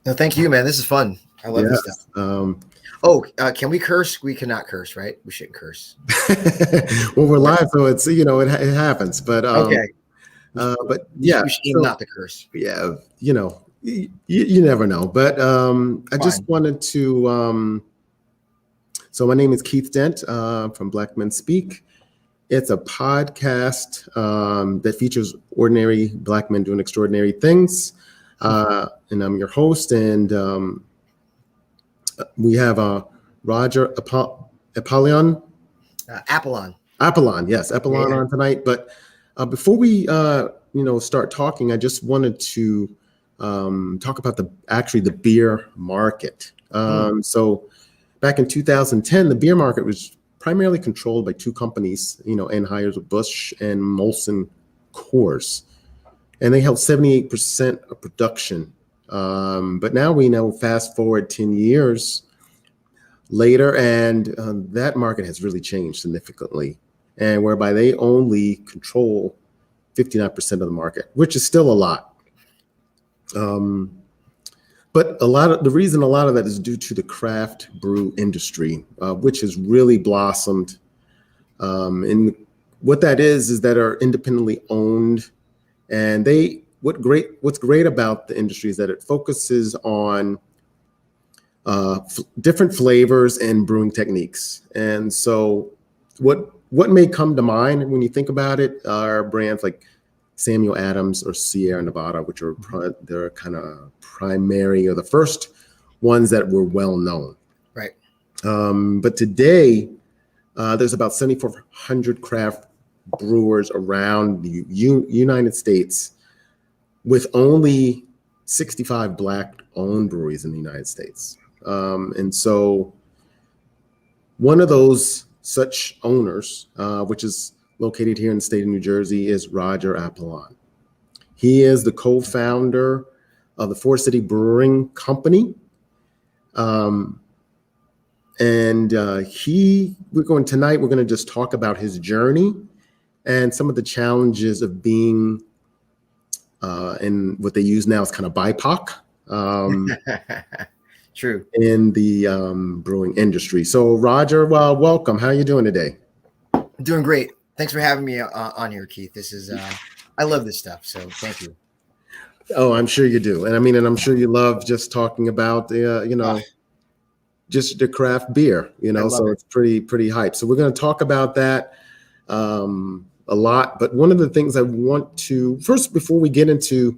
No, thank you, man. This is fun. I love this stuff. Yes. Can we curse? We cannot curse, right? We shouldn't curse. Well, we're live, so it's it happens. Okay. But yeah, We should aim so not to curse. yeah, you never know. But I just Fine. wanted to. So my name is Keith Dent from Black Men Speak. It's a podcast that features ordinary Black men doing extraordinary things, and I'm your host. And we have Roger Appollon. Apollon. Yes, Appollon on tonight. But before we, start talking, I just wanted to talk about the beer market. So back in 2010, the beer market was primarily controlled by two companies, Anheuser-Busch and Molson Coors, and they held 78% of production. But now we know, fast forward 10 years later, and that market has really changed significantly, and whereby they only control 59% of the market, which is still a lot. But the reason a lot of that is due to the craft brew industry, which has really blossomed. And what that is that are independently owned, and what's great about the industry is that it focuses on different flavors and brewing techniques. And so what may come to mind when you think about it are brands like Samuel Adams or Sierra Nevada, which are they're kind of primary, or the first ones that were well known. Right. But today, there's about 7,400 craft brewers around the United States, with only 65 Black-owned breweries in the United States. And so one of those such owners, which is located here in the state of New Jersey, is Roger Appollon. He is the co-founder of the Four City Brewing Company. We're going to just talk about his journey and some of the challenges of being in what they use now is kind of BIPOC. True. In the brewing industry. So Roger, welcome. How are you doing today? Doing great. Thanks for having me on here, Keith. This is, I love this stuff. So thank you. Oh, I'm sure you do. And I'm sure you love just talking about, just the craft beer, so it's pretty hype. So we're going to talk about that a lot. But one of the things I want to first, before we get into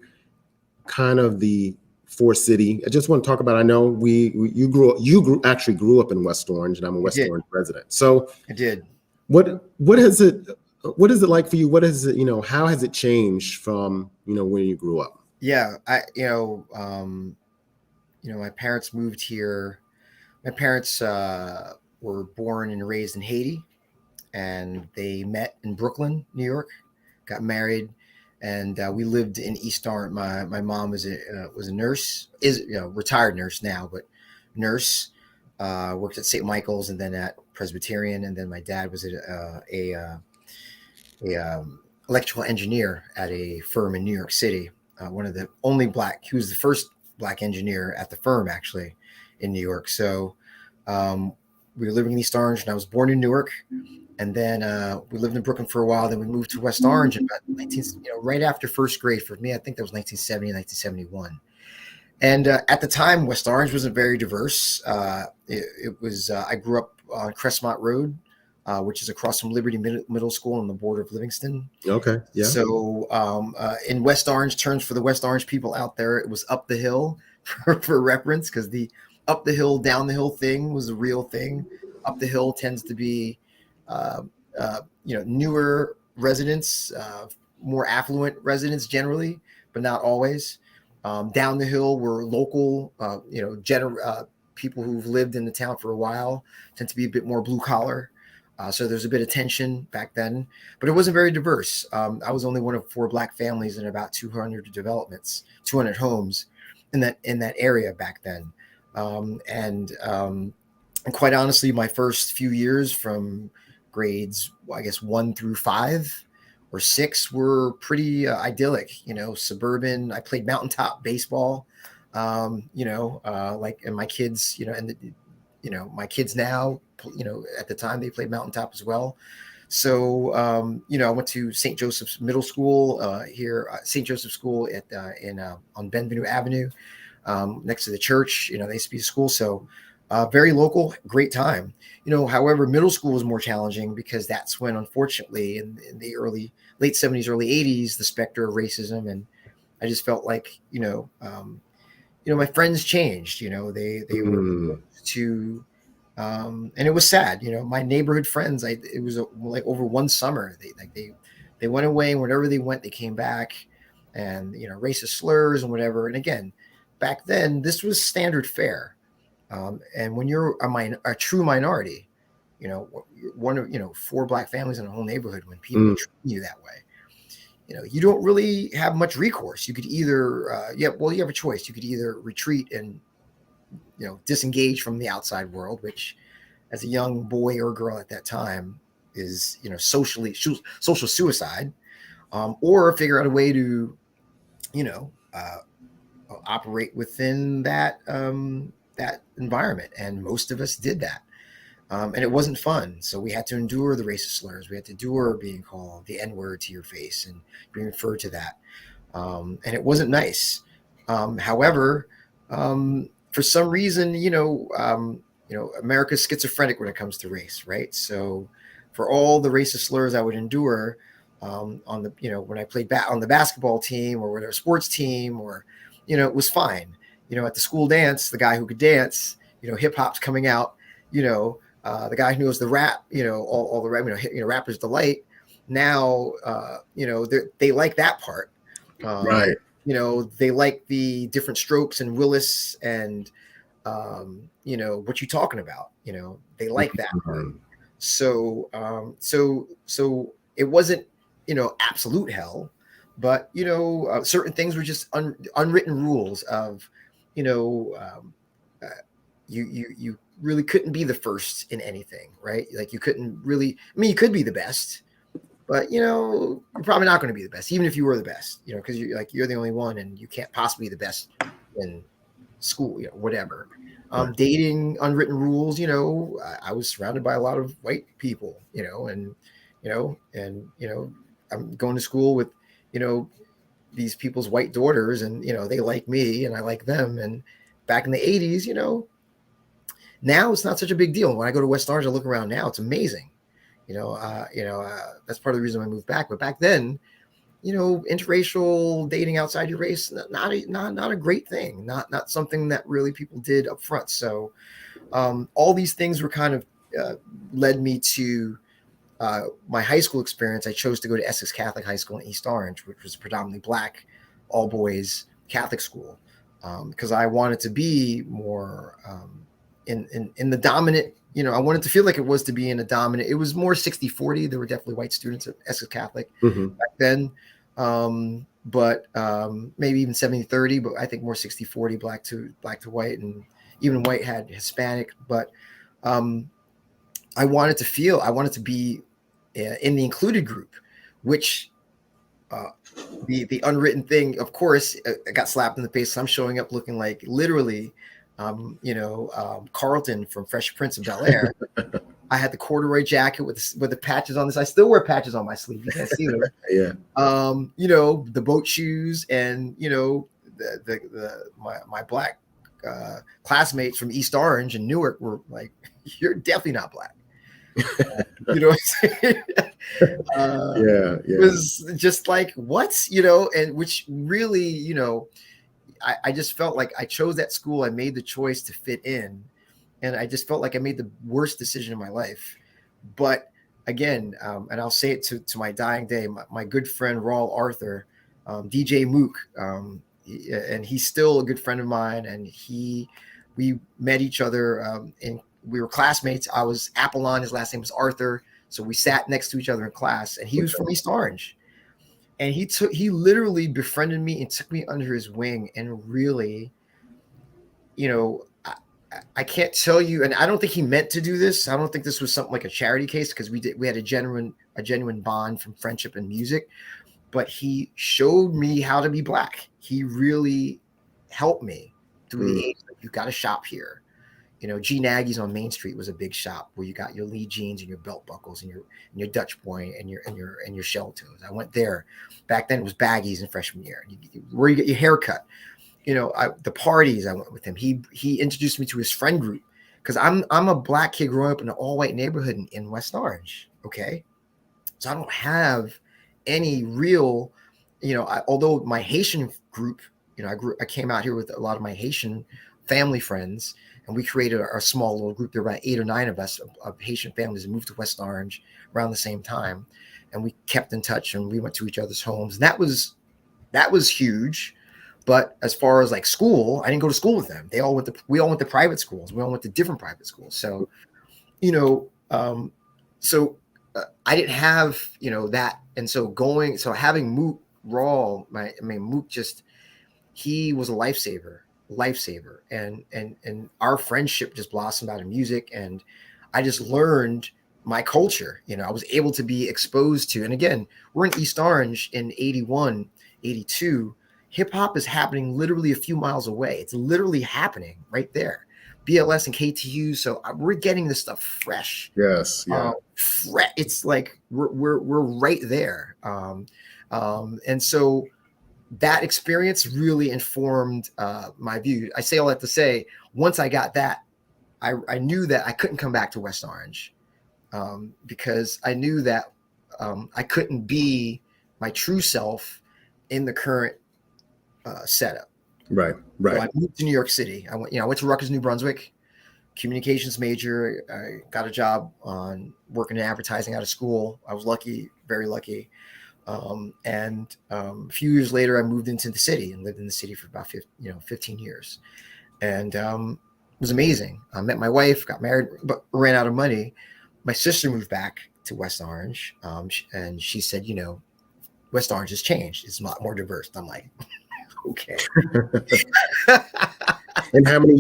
kind of the Four City, I just want to talk about, I know you actually grew up in West Orange, and I'm a West Orange resident. So I did. What is it like for you? What is it, how has it changed from, when you grew up? Yeah, my parents moved here. My parents were born and raised in Haiti, and they met in Brooklyn, New York, got married, and we lived in East Orange. My mom was a nurse, retired nurse now, but nurse, worked at St. Michael's and then at Presbyterian, and then my dad was a electrical engineer at a firm in New York City. One of the only he was the first Black engineer at the firm, actually, in New York. So we were living in East Orange, and I was born in Newark. And then we lived in Brooklyn for a while. Then we moved to West Orange about right after first grade. For me, I think that was 1970, 1971. And at the time, West Orange wasn't very diverse. It was. I grew up on Crestmont Road, which is across from Liberty Middle School on the border of Livingston. Okay, yeah. So in West Orange, terms for the West Orange people out there, it was up the hill for reference, because the up the hill, down the hill thing was a real thing. Up the hill tends to be newer residents, more affluent residents generally, but not always. Down the hill were local, people who've lived in the town for a while, tend to be a bit more blue collar. So there's a bit of tension back then, but it wasn't very diverse. I was only one of 4 Black families in about 200 developments, 200 homes in that area back then. And quite honestly, my first few years from grades, I guess 1 through 5 or 6 were pretty idyllic, suburban. I played mountaintop baseball Like, and my kids, my kids now, at the time they played mountaintop as well. So, I went to St. Joseph's Middle School here, St. Joseph's School on Benvenue Avenue, next to the church. They used to be a school. So, very local, great time. However, middle school was more challenging because that's when, unfortunately, in the late 70s, early 80s, the specter of racism. And I just felt like, my friends changed, they were to, and it was sad, my neighborhood friends, it was like over one summer, they went away, and whenever they went, they came back, and, racist slurs and whatever. And again, back then, this was standard fare. And when you're a true minority, one of, four black families in a whole neighborhood, when people treat you that way, you don't really have much recourse. You could either, you have a choice. You could either retreat and, disengage from the outside world, which as a young boy or girl at that time is, social suicide, or figure out a way to, operate within that environment. And most of us did that. And it wasn't fun. So we had to endure the racist slurs. We had to endure being called the N-word to your face and being referred to that. And it wasn't nice. However, for some reason, America's schizophrenic when it comes to race, right? So for all the racist slurs I would endure on the, when I played on the basketball team or whatever sports team, or, it was fine. At the school dance, the guy who could dance, hip hop's coming out, the guy who knows the rap, all the rap, rappers delight. Now, they like that part. Right. They like the different strokes and Willis and, what you talking about, they like that part. So it wasn't, absolute hell, but, certain things were just unwritten rules of, you really couldn't be the first in anything, right? Like you couldn't really, you could be the best, but you're probably not going to be the best, even if you were the best, because you're the only one and you can't possibly be the best in school, whatever. Right. Dating, unwritten rules, I was surrounded by a lot of white people, and I'm going to school with, these people's white daughters, and, they like me and I like them. And back in the 80s, now it's not such a big deal. When I go to West Orange, I look around now, it's amazing. That's part of the reason I moved back. But back then, interracial dating outside your race, not a great thing, not something that really people did up front. So all these things were kind of led me to my high school experience. I chose to go to Essex Catholic High School in East Orange, which was predominantly black, all boys Catholic school, because I wanted to be more in the dominant, I wanted to feel like it was to be in a dominant. It was more 60-40. There were definitely white students at Essex Catholic back then, but maybe even 70-30, but I think more 60-40, black to white, and even white had Hispanic. But I wanted to be in the included group, which the unwritten thing, of course, I got slapped in the face. So I'm showing up looking like literally, Carlton from Fresh Prince of Bel-Air. I had the corduroy jacket with the patches on this. I still wear patches on my sleeve. You can't see them. Yeah. The boat shoes, and my black classmates from East Orange and Newark were like, "You're definitely not black." You know what I'm saying? Yeah. It was just like, what, and which really, I just felt like I chose that school. I made the choice to fit in, and I just felt like I made the worst decision of my life. But again, and I'll say it to my dying day, my good friend Raul Arthur, DJ Mook, and he's still a good friend of mine, and we met each other we were classmates. I was Appollon, his last name was Arthur, so we sat next to each other in class, and he was from East Orange. And he literally befriended me and took me under his wing, and really, I can't tell you, and I don't think he meant to do this. I don't think this was something like a charity case, because we had a genuine bond from friendship and music. But he showed me how to be black. He really helped me through the age, like, you got to shop here. G Nagy's on Main Street was a big shop where you got your Lee jeans and your belt buckles and your Dutch boy and your shell toes. I went there. Back then it was baggies in freshman year. Where you get your hair cut. The parties I went with him. He introduced me to his friend group because I'm a black kid growing up in an all white neighborhood in West Orange. Okay, so I don't have any real, although my Haitian group, I came out here with a lot of my Haitian family friends. And we created our small little group. There were about 8 or 9 of us of Haitian families that moved to West Orange around the same time. And we kept in touch and we went to each other's homes. And that was huge. But as far as like school, I didn't go to school with them. We all went to private schools. We all went to different private schools. So, I didn't have, that. And so having Mook Raw, Mook he was a lifesaver and our friendship just blossomed out of music, and I just learned my culture. I was able to be exposed to, and again, we're in East Orange in 81, 82. Hip hop is happening literally a few miles away. It's literally happening right there. BLS and KTU. So we're getting this stuff fresh. Yes. Yeah. It's like we're right there. And so that experience really informed my view. I say all that to say, once I got that, I knew that I couldn't come back to West Orange because I knew that I couldn't be my true self in the current setup. Right. So I moved to New York City. I went to Rutgers, New Brunswick, communications major. I got a job on working in advertising out of school. I was lucky, very lucky. And a few years later, I moved into the city and lived in the city for about 15 years. And it was amazing. I met my wife, got married, but ran out of money. My sister moved back to West Orange, and she said, West Orange has changed. It's a lot more diverse. I'm like, okay. And how many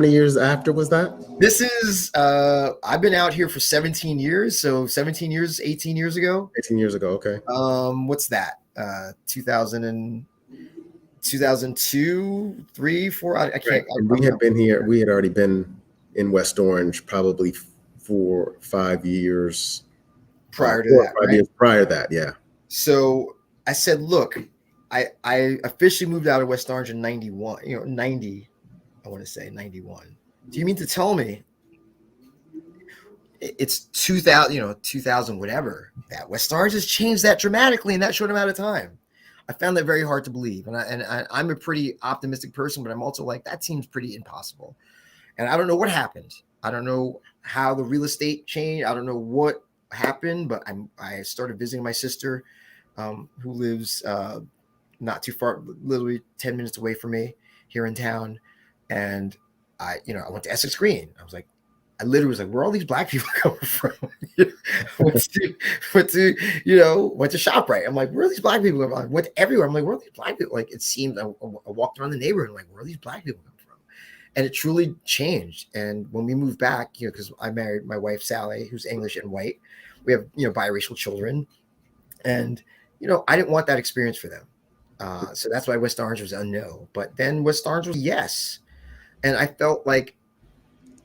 years after was that? This is I've been out here for 17 years. So 17 years, 18 years ago. 18 years ago. Okay. What's that? 2002, 3, 4. I can't. Right. And we had been here. We had already been in West Orange probably 4, 5 years prior to that. 5 years prior to that. Yeah. So I said, look, I officially moved out of West Orange in 91, 90, I want to say 91. Do you mean to tell me it's 2000, 2000, whatever, that West Orange has changed that dramatically in that short amount of time? I found that very hard to believe. And I'm a pretty optimistic person, but I'm also like, that seems pretty impossible. And I don't know what happened. I don't know how the real estate changed. I don't know what happened, but I started visiting my sister, who lives not too far, literally 10 minutes away from me here in town. And I went to Essex Green. I literally was like, where are all these black people coming from? went to ShopRite. I'm like, where are these black people? I went to everywhere. I'm like, where are these black people? Like, it seemed, I walked around the neighborhood. I'm like, where are these black people coming from? And it truly changed. And when we moved back, because I married my wife, Sally, who's English and white, we have, biracial children. And, I didn't want that experience for them. So that's why West Orange was a no. But then West Orange was yes. And I felt like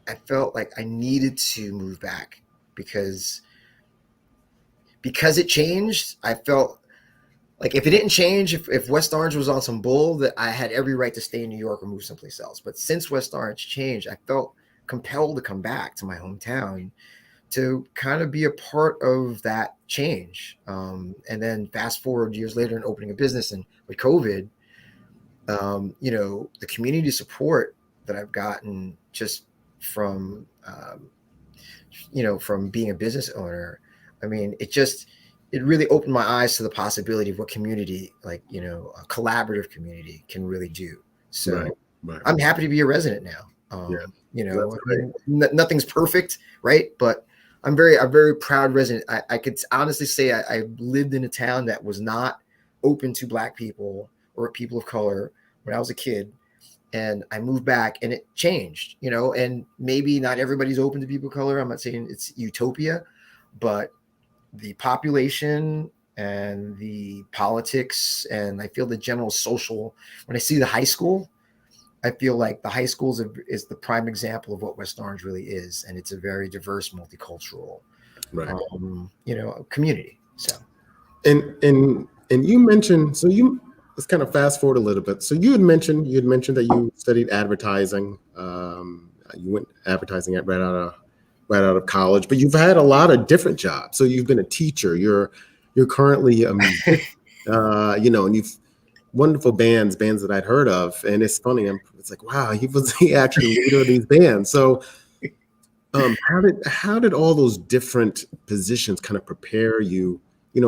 I needed to move back because it changed. I felt like if it didn't change, if West Orange was on some bull, that I had every right to stay in New York or move someplace else. But since West Orange changed, I felt compelled to come back to my hometown to kind of be a part of that change. And then fast forward years later and opening a business, and with COVID, the community support that I've gotten just from, from being a business owner. I mean, it really opened my eyes to the possibility of what community, a collaborative community can really do. So right. I'm happy to be a resident now. Nothing's perfect, right? But I'm a very proud resident. I could honestly say I lived in a town that was not open to black people or people of color when I was a kid. And I moved back and it changed, and maybe not everybody's open to people of color. I'm not saying it's utopia, but the population and the politics, and I feel the general social, when I see the high school, I feel like the high schools is the prime example of what West Orange really is, and it's a very diverse, multicultural, Right. community. So, And you mentioned, so you, let's kind of fast forward a little bit. So you had mentioned that you studied advertising. You went advertising at right out of college, but you've had a lot of different jobs. So you've been a teacher. You're currently a musician. And you've wonderful bands that I'd heard of, and it's funny. It's like, wow, he was the actual leader of these bands. So, how did all those different positions kind of prepare you,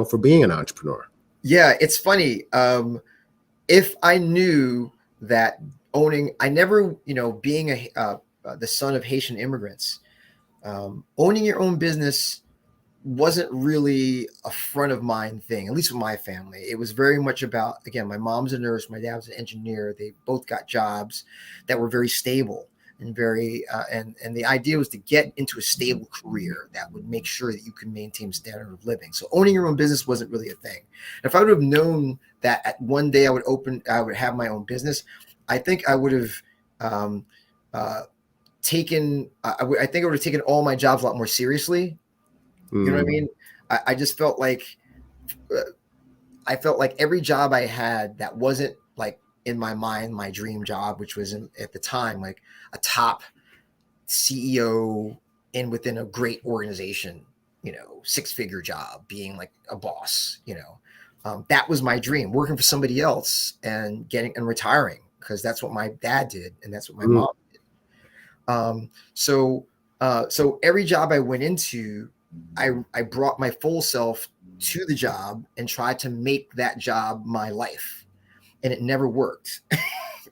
for being an entrepreneur? yeah, it's funny. If I knew that I never, being the son of Haitian immigrants, owning your own business wasn't really a front of mind thing, at least with my family. It was very much about, again, my mom's a nurse, my dad was an engineer. They both got jobs that were very stable and very, and the idea was to get into a stable career that would make sure that you could maintain standard of living. So owning your own business wasn't really a thing. If I would have known that at one day I would have my own business, I think I would have, taken, I think I would have taken all my jobs a lot more seriously. You know what I mean? I just felt like every job I had that wasn't like in my mind my dream job, which was at the time like a top CEO within a great organization, 6-figure job, being like a boss, that was my dream, working for somebody else and retiring, because that's what my dad did and that's what my mom did. So every job I went into, I brought my full self to the job and tried to make that job my life, and it never worked.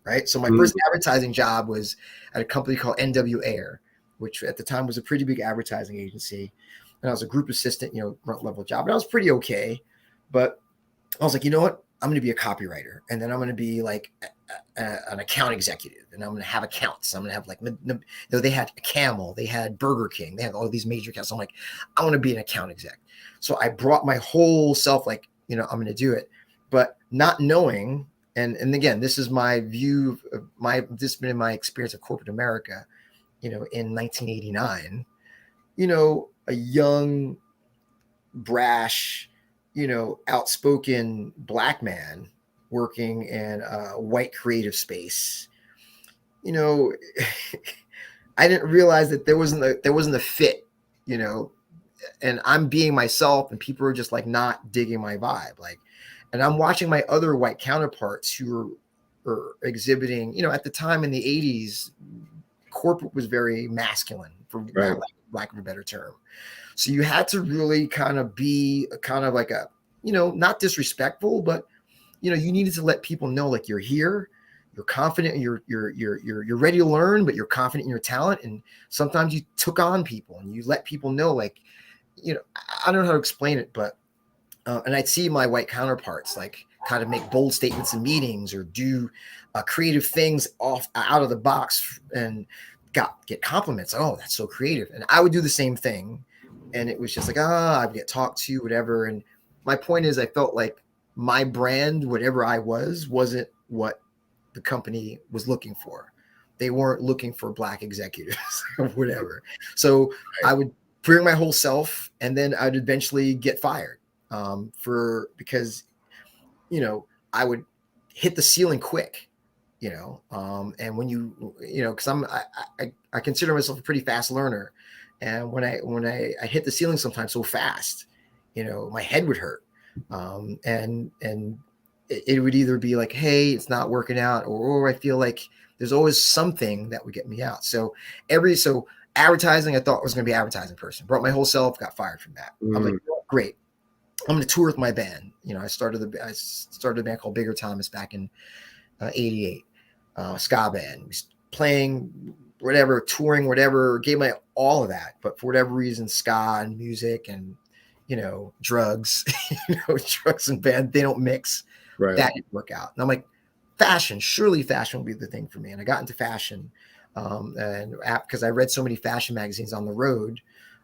Right. So my first advertising job was at a company called NW Air, which at the time was a pretty big advertising agency. And I was a group assistant, grunt level job, and I was pretty okay. But I was like, you know what? I'm going to be a copywriter, and then I'm going to be like an account executive, and I'm going to have accounts. I'm going to have like, they had Camel, they had Burger King, they had all these major accounts. I'm like, I want to be an account exec. So I brought my whole self, like, I'm going to do it, but not knowing. And again, this is my view of this has been my experience of corporate America, in 1989, a young, brash, outspoken Black man working in a white creative space. I didn't realize that there wasn't a fit, and I'm being myself, and people are just like not digging my vibe. Like, and I'm watching my other white counterparts who are exhibiting, at the time in the 80s, corporate was very masculine, for lack of a better term. So you had to really kind of be kind of like a, not disrespectful, but, you needed to let people know, like, you're here, you're confident, you're ready to learn, but you're confident in your talent. And sometimes you took on people and you let people know, like, I don't know how to explain it, but, and I'd see my white counterparts, like, kind of make bold statements in meetings or do creative things out of the box and get compliments. Oh, that's so creative. And I would do the same thing. And it was just like, I'd get talked to, whatever. And my point is, I felt like my brand, whatever I wasn't what the company was looking for. They weren't looking for Black executives or whatever. So I would bring my whole self, and then I'd eventually get fired because, I would hit the ceiling quick, and when because I consider myself a pretty fast learner. And when I hit the ceiling sometimes so fast, my head would hurt. And it would either be like, hey, it's not working out, or I feel like there's always something that would get me out. So advertising, I thought was going to be an advertising person. Brought my whole self, got fired from that. I'm like, great, I'm going to tour with my band. I started a band called Bigger Thomas back in '88, ska band. We playing whatever, touring, whatever, gave my all of that. But for whatever reason, ska and music and drugs, drugs and band, they don't mix. Right. That didn't work out. And I'm like, surely fashion will be the thing for me. And I got into fashion, and because I read so many fashion magazines on the road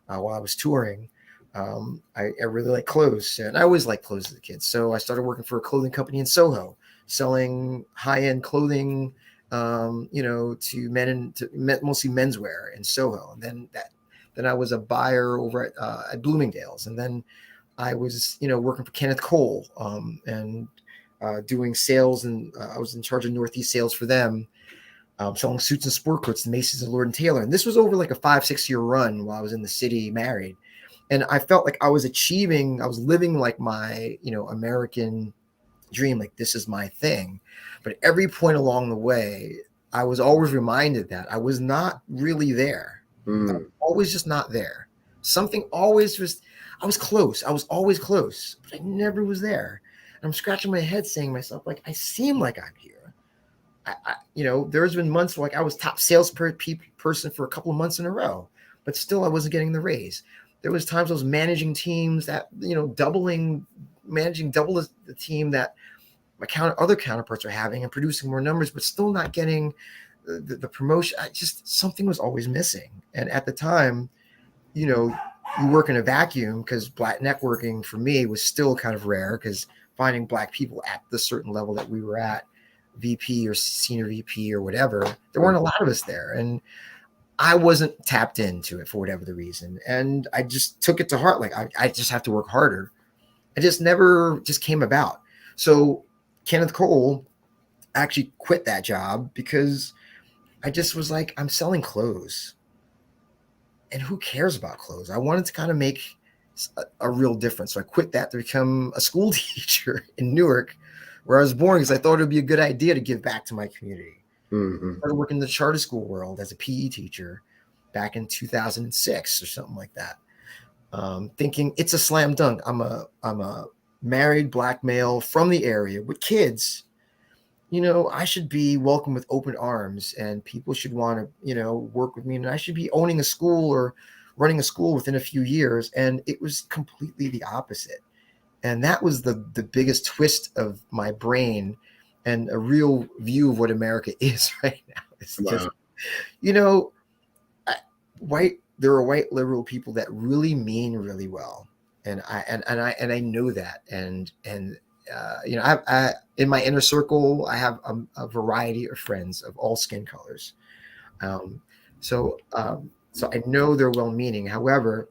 while I was touring. I really like clothes, and I always liked clothes as a kid. So I started working for a clothing company in Soho, selling high-end clothing to mostly menswear in Soho. And then I was a buyer over at Bloomingdale's. And then I was, working for Kenneth Cole, and doing sales. And I was in charge of Northeast sales for them, selling suits and sport coats to Macy's and Lord & Taylor. And this was over like a 5-6 year run while I was in the city married. And I felt like I was living like my, American dream, like this is my thing. But at every point along the way, I was always reminded that I was not really there. I was always just not there. Something always just, I was close. I was always close, but I never was there. And I'm scratching my head saying to myself, like, I seem like I'm here. There's been months like I was top sales person for a couple of months in a row, but still I wasn't getting the raise. There was times I was managing teams that, managing double the team that my other counterparts are having and producing more numbers, but still not getting the promotion. Something was always missing. And at the time, you work in a vacuum, because Black networking for me was still kind of rare, because finding Black people at the certain level that we were at, VP or senior VP or whatever, there weren't a lot of us there. And I wasn't tapped into it for whatever the reason. And I just took it to heart. Like, I just have to work harder. It just never just came about. So Kenneth Cole actually quit that job because I just was like, I'm selling clothes. And who cares about clothes? I wanted to kind of make a real difference. So I quit that to become a school teacher in Newark, where I was born, because I thought it would be a good idea to give back to my community. I started working in the charter school world as a PE teacher back in 2006 or something like that. Thinking it's a slam dunk. I'm a married Black male from the area with kids. I should be welcomed with open arms, and people should want to, work with me, and I should be owning a school or running a school within a few years. And it was completely the opposite. And that was the biggest twist of my brain, and a real view of what America is right now. It's just, there are white liberal people that really mean really well. And I know that. And I in my inner circle, I have a variety of friends of all skin colors. So I know they're well-meaning. However,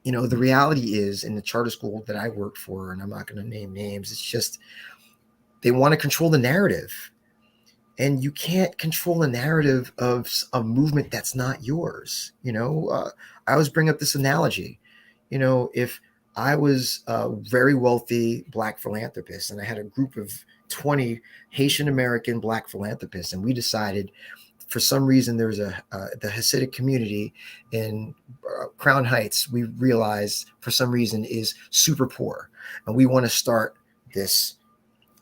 the reality is, in the charter school that I worked for, and I'm not going to name names, it's just, they want to control the narrative. And you can't control the narrative of a movement that's not yours. I always bring up this analogy. If I was a very wealthy Black philanthropist, and I had a group of 20 Haitian American Black philanthropists, and we decided, for some reason, there's the Hasidic community in Crown Heights, we realized for some reason is super poor, and we want to start this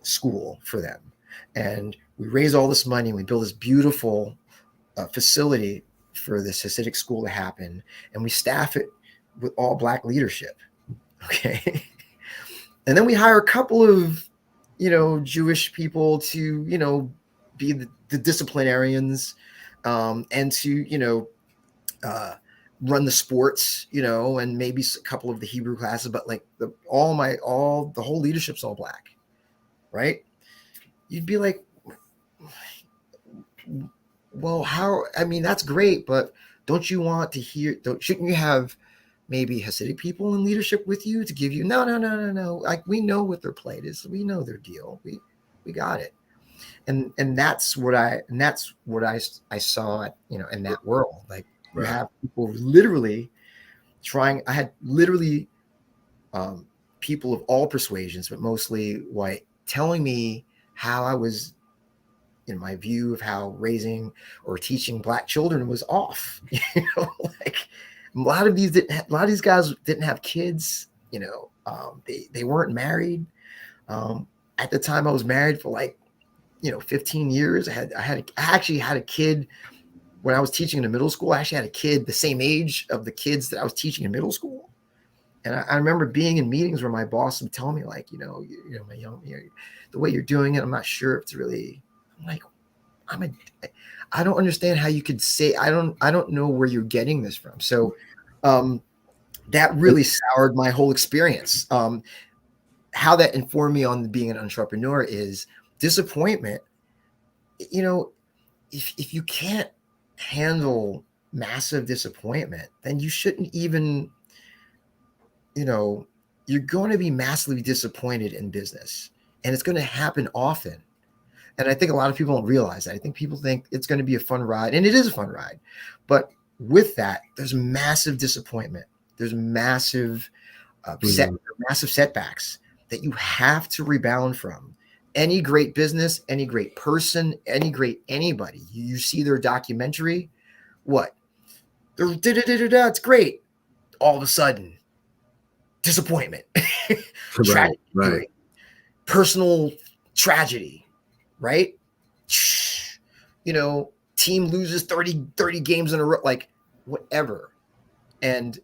school for them. And we raise all this money, and we build this beautiful facility for this Hasidic school to happen, and we staff it with all Black leadership. Okay. And then we hire a couple of, Jewish people to, be the disciplinarians, and to, run the sports, and maybe a couple of the Hebrew classes, but like the whole leadership's all Black, right? You'd be like, well, that's great, but don't you want to shouldn't you have maybe Hasidic people in leadership with you to give you, no. Like, we know what their plate is. We know their deal. We got it. And that's what I saw, in that world. Like, you have people literally I had literally people of all persuasions, but mostly white, telling me how I was, in my view of how raising or teaching Black children was off. Like, a lot of these guys didn't have kids. They weren't married. At the time, I was married for 15 years. I actually had a kid when I was teaching in the middle school. I actually had a kid the same age of the kids that I was teaching in middle school. And I remember being in meetings where my boss would tell me, like, my young, the way you're doing it, I'm not sure if it's really. I'm like, I don't understand how you could say, I don't know where you're getting this from. So that really soured my whole experience. How that informed me on being an entrepreneur is disappointment. if you can't handle massive disappointment, then you shouldn't even, you're going to be massively disappointed in business, and it's going to happen often. And I think a lot of people don't realize that. I think people think it's going to be a fun ride, and it is a fun ride. But with that, there's massive disappointment. There's massive massive setbacks that you have to rebound from. Any great business, any great person, any great anybody, you see their documentary, what? It's great. All of a sudden, disappointment, Right, right. personal tragedy, right? Team loses 30 games in a row, like whatever. And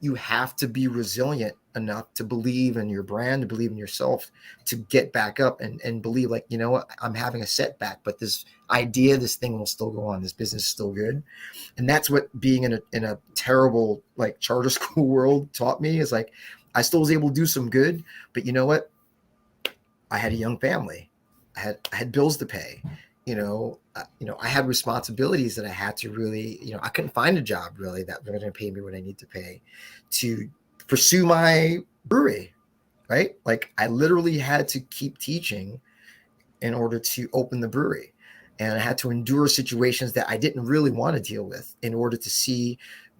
you have to be resilient enough to believe in your brand, to believe in yourself, to get back up and believe, like, you know what, I'm having a setback, but this idea, this thing will still go on. This business is still good. And that's what being in a terrible, like, charter school world taught me, is like, I still was able to do some good, but you know what? I had a young family. I had bills to pay. I had responsibilities that I had to really, I couldn't find a job really that was going to pay me what I need to pay to pursue my brewery, right? Like, I literally had to keep teaching in order to open the brewery. And I had to endure situations that I didn't really want to deal with in order to,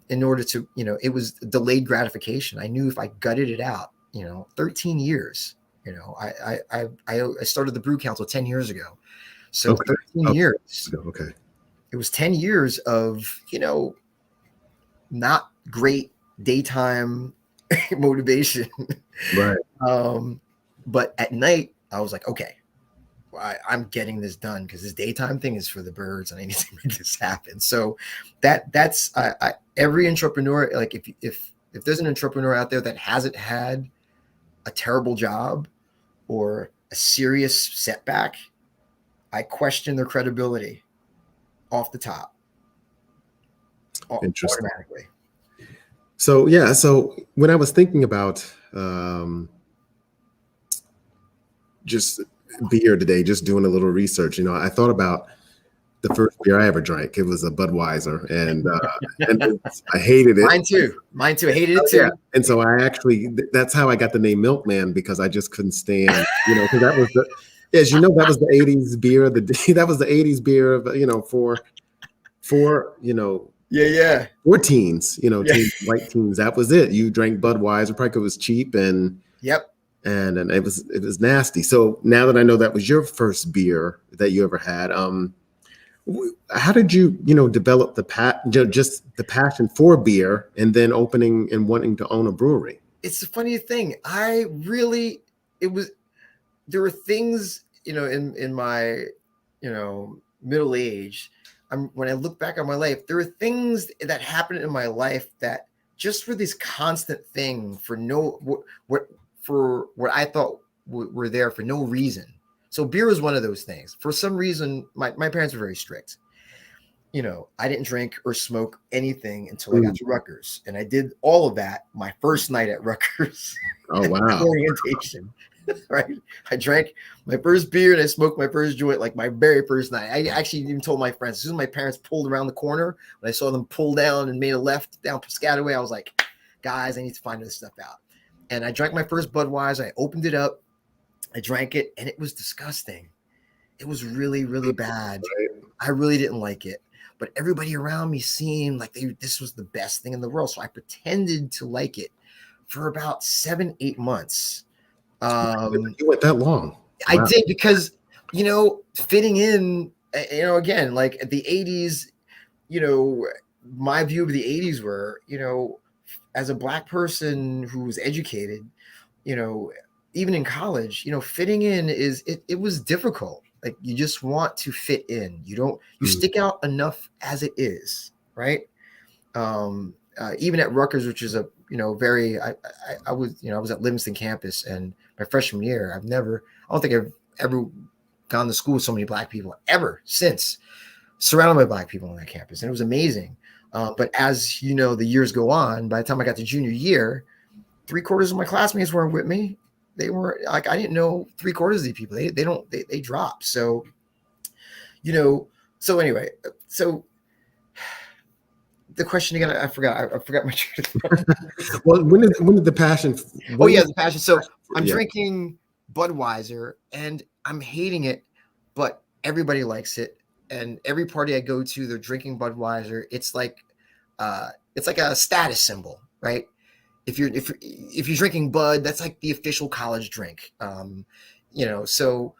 it was delayed gratification. I knew if I gutted it out, 13 years, I started the Brew Council 10 years ago. So Okay. 13 years. Okay. It was 10 years of, not great daytime motivation. Right. But at night, I was like, okay, I'm getting this done because this daytime thing is for the birds, and I need to make this happen. So that's every entrepreneur. Like, if there's an entrepreneur out there that hasn't had a terrible job or a serious setback, I question their credibility off the top. Interesting. Automatically. So when I was thinking about just beer today, just doing a little research, I thought about the first beer I ever drank. It was a Budweiser, and I hated it. Mine too. I hated it too. Yeah. And so that's how I got the name Milkman, because I just couldn't stand, because that was as you know, that was the 80s beer. That was the 80s beer of, for for teens, teens, white teens. That was it. You drank Budweiser, probably 'cause it was cheap, and yep. And it was nasty. So now that I know that was your first beer that you ever had, how did you develop just the passion for beer, and then opening and wanting to own a brewery? It's a funny thing. There were things, in my, middle age. When I look back on my life, there were things that happened in my life that just were this constant thing for what I thought were there for no reason. So beer was one of those things. For some reason, my parents were very strict. I didn't drink or smoke anything until I got to Rutgers. And I did all of that my first night at Rutgers. Oh, wow. Orientation, right? I drank my first beer and I smoked my first joint, like my very first night. I actually even told my friends, as soon as my parents pulled around the corner, when I saw them pull down and made a left down Piscataway, I was like, guys, I need to find this stuff out. And I drank my first Budweiser. I opened it up. I drank it, and it was disgusting. It was really, really bad. I really didn't like it. But everybody around me seemed like this was the best thing in the world. So I pretended to like it for about 7-8 months. You went that long? Wow. I did, because, fitting in, again, like the 80s, my view of the 80s were, as a Black person who was educated, even in college, fitting in it was difficult. Like, you just want to fit in. You stick out enough as it is, right? Even at Rutgers, which is I was at Livingston campus, and my freshman year, I don't think I've ever gone to school with so many Black people ever since, surrounded by Black people on that campus. And it was amazing. But as the years go on, by the time I got to junior year, 3/4 of my classmates weren't with me. They were like, I didn't know 3/4 of these people. They dropped. So, So anyway, so the question again, I forgot. I forgot my truth. Well, when did the passion? Oh When yeah, was the passion. So I'm yeah. drinking Budweiser and I'm hating it, but everybody likes it. And every party I go to, they're drinking Budweiser. It's like a status symbol, right? If you're drinking Bud, that's like the official college drink. So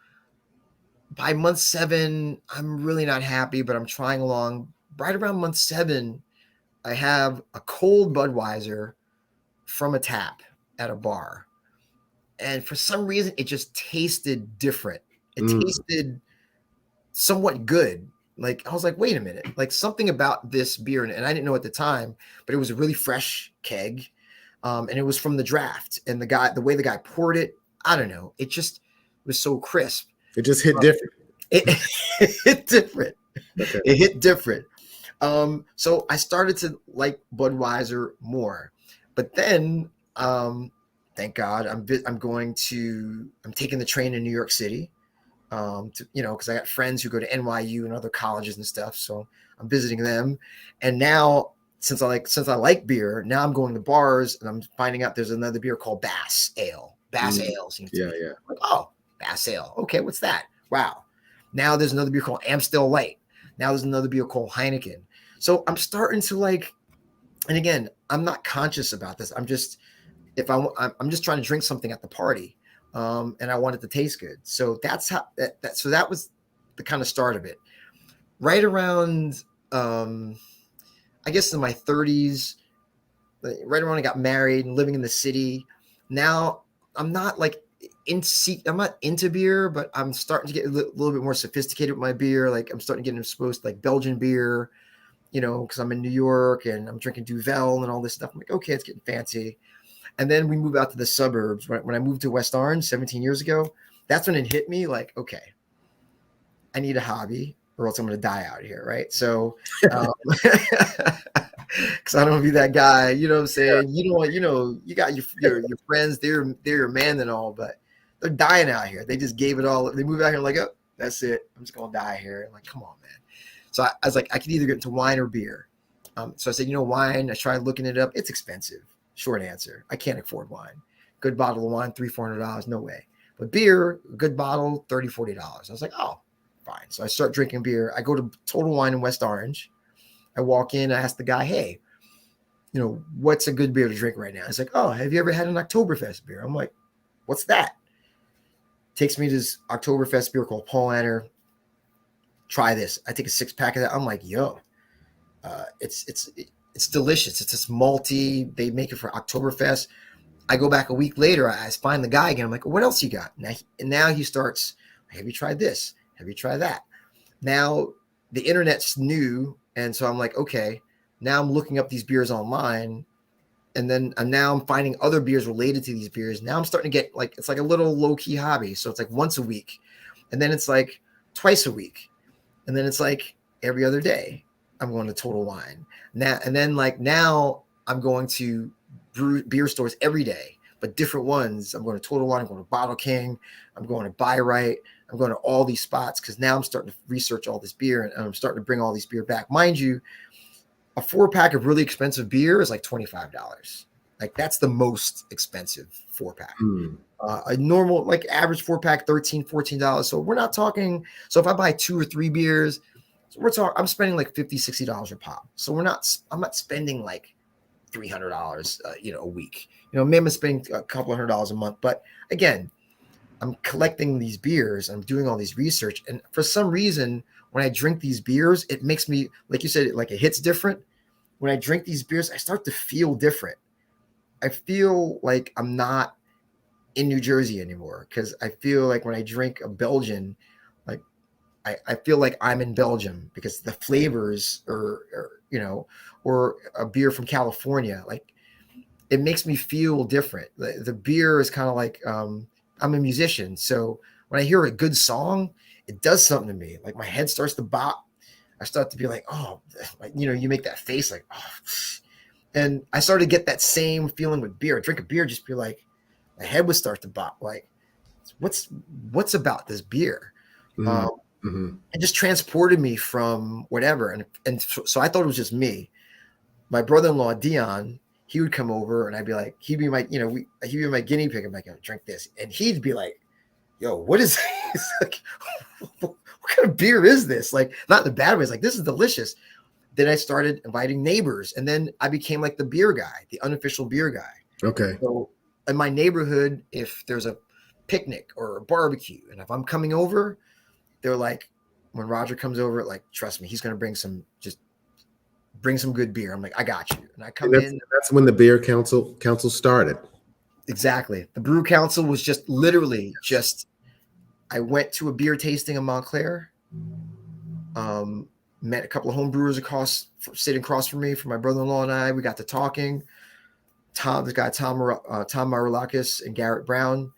by month 7, I'm really not happy, but I'm trying along. Right around month 7, I have a cold Budweiser from a tap at a bar. And for some reason, it just tasted different. It Mm, tasted somewhat good. Like, I was like, wait a minute, like something about this beer, and I didn't know at the time, but it was a really fresh keg. And it was from the draft. And the way the guy poured it, I don't know, it just was so crisp. it just hit different. It, it hit different. Okay. It hit different. So I started to like Budweiser more, but then, thank God, I'm taking the train in New York City, because I got friends who go to NYU and other colleges and stuff. So I'm visiting them, and now since I like beer, now I'm going to bars and I'm finding out there's another beer called Bass Ale. Bass Ale seems to Yeah, be. yeah. Like, oh, Bass Ale. Okay, what's that? Wow. Now there's another beer called Amstel Light. Now there's another beer called Heineken. So I'm starting to like, and again, I'm not conscious about this. I'm just trying to drink something at the party, and I want it to taste good. So that's how so that was the kind of start of it. Right around, I guess in my 30s, right around I got married and living in the city. Now I'm not like I'm not into beer, but I'm starting to get a little bit more sophisticated with my beer. Like I'm starting to get exposed to like Belgian beer, because I'm in New York and I'm drinking Duvel and all this stuff. I'm like, okay, it's getting fancy. And then we move out to the suburbs. When I moved to West Orange 17 years ago, that's when it hit me like, okay, I need a hobby or else I'm going to die out here. Right. So, because I don't want to be that guy, you know what I'm saying? You know what, you got your friends, they're your man and all, but they're dying out here. They just gave it all. They moved out here like, oh, that's it. I'm just going to die here. I'm like, come on, man. So I was like, I could either get into wine or beer. So I said, wine. I tried looking it up. It's expensive. Short answer. I can't afford wine. Good bottle of wine, $300-$400. No way. But beer, good bottle, $30-$40. I was like, oh, fine. So I start drinking beer. I go to Total Wine in West Orange. I walk in. I ask the guy, hey, what's a good beer to drink right now? He's like, oh, have you ever had an Oktoberfest beer? I'm like, what's that? Takes me to this Oktoberfest beer called Paulaner. Try this. I take a 6-pack of that. I'm like, yo, it's delicious. It's just malty. They make it for Oktoberfest. I go back a week later. I find the guy again. I'm like, what else you got? Now he starts, have you tried this? Have you tried that? Now the internet's new. And so I'm like, okay, now I'm looking up these beers online. And then now I'm finding other beers related to these beers. Now I'm starting to get like, it's like a little low key hobby. So it's like once a week. And then it's like twice a week. And then it's like every other day I'm going to Total Wine. Now I'm going to beer stores every day, but different ones. I'm going to Total Wine. I'm going to Bottle King. I'm going to Buy Right. I'm going to all these spots because now I'm starting to research all this beer and I'm starting to bring all these beer back. Mind you, a 4-pack of really expensive beer is like $25. Like that's the most expensive 4-pack. Mm. A normal, like average 4-pack, $13-$14. So we're not talking. So if I buy 2 or 3 beers, I'm spending like $50-$60 a pop. So I'm not spending like $300, a week. Maybe I'm spending a couple $100 a month. But again, I'm collecting these beers. I'm doing all these research, and for some reason, when I drink these beers, it makes me, like you said, like it hits different. When I drink these beers, I start to feel different. I feel like I'm not in New Jersey anymore because I feel like when I drink a Belgian, like I feel like I'm in Belgium because the flavors or a beer from California, like it makes me feel different. The beer is kind of like, I'm a musician. So when I hear a good song, it does something to me. Like my head starts to bop. I start to be like, oh, you make that face like, oh. And I started to get that same feeling with beer. I drink a beer, just be like, my head would start to bop. Like, what's about this beer? Mm. It just transported me from whatever. And so I thought it was just me. My brother-in-law, Dion, he would come over and I'd be like, he'd be my guinea pig. I'm like, drink this. And he'd be like, yo, what is this? Like, what kind of beer is this? Like, not in the bad way. It's like, this is delicious. Then I started inviting neighbors, and then I became like the beer guy, the unofficial beer guy. Okay. So in my neighborhood, if there's a picnic or a barbecue, and if I'm coming over, they're like, when Roger comes over, like, trust me, he's going to bring some good beer. I'm like, I got you. And I come in. That's when the beer council started. Exactly. The brew council was just literally I went to a beer tasting in Montclair, met a couple of home brewers sitting across from me, from my brother-in-law and I. We got to talking. Tom Marulakis and Garrett Brown.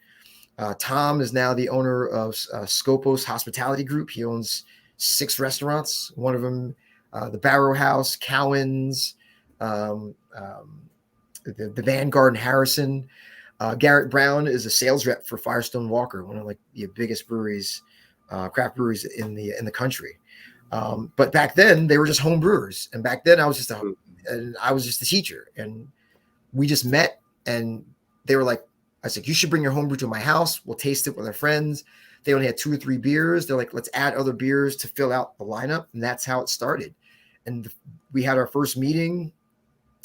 Tom is now the owner of Scopos Hospitality Group. He owns 6 restaurants. One of them, the Barrow House, Cowan's, the Vanguard in Harrison. Garrett Brown is a sales rep for Firestone Walker, one of like the biggest breweries, craft breweries in the country. But back then they were just home brewers, and back then I was just a teacher, and we just met, and they were like, I said, you should bring your homebrew to my house. We'll taste it with our friends. They only had 2 or 3 beers. They're like, let's add other beers to fill out the lineup. And that's how it started. And we had our first meeting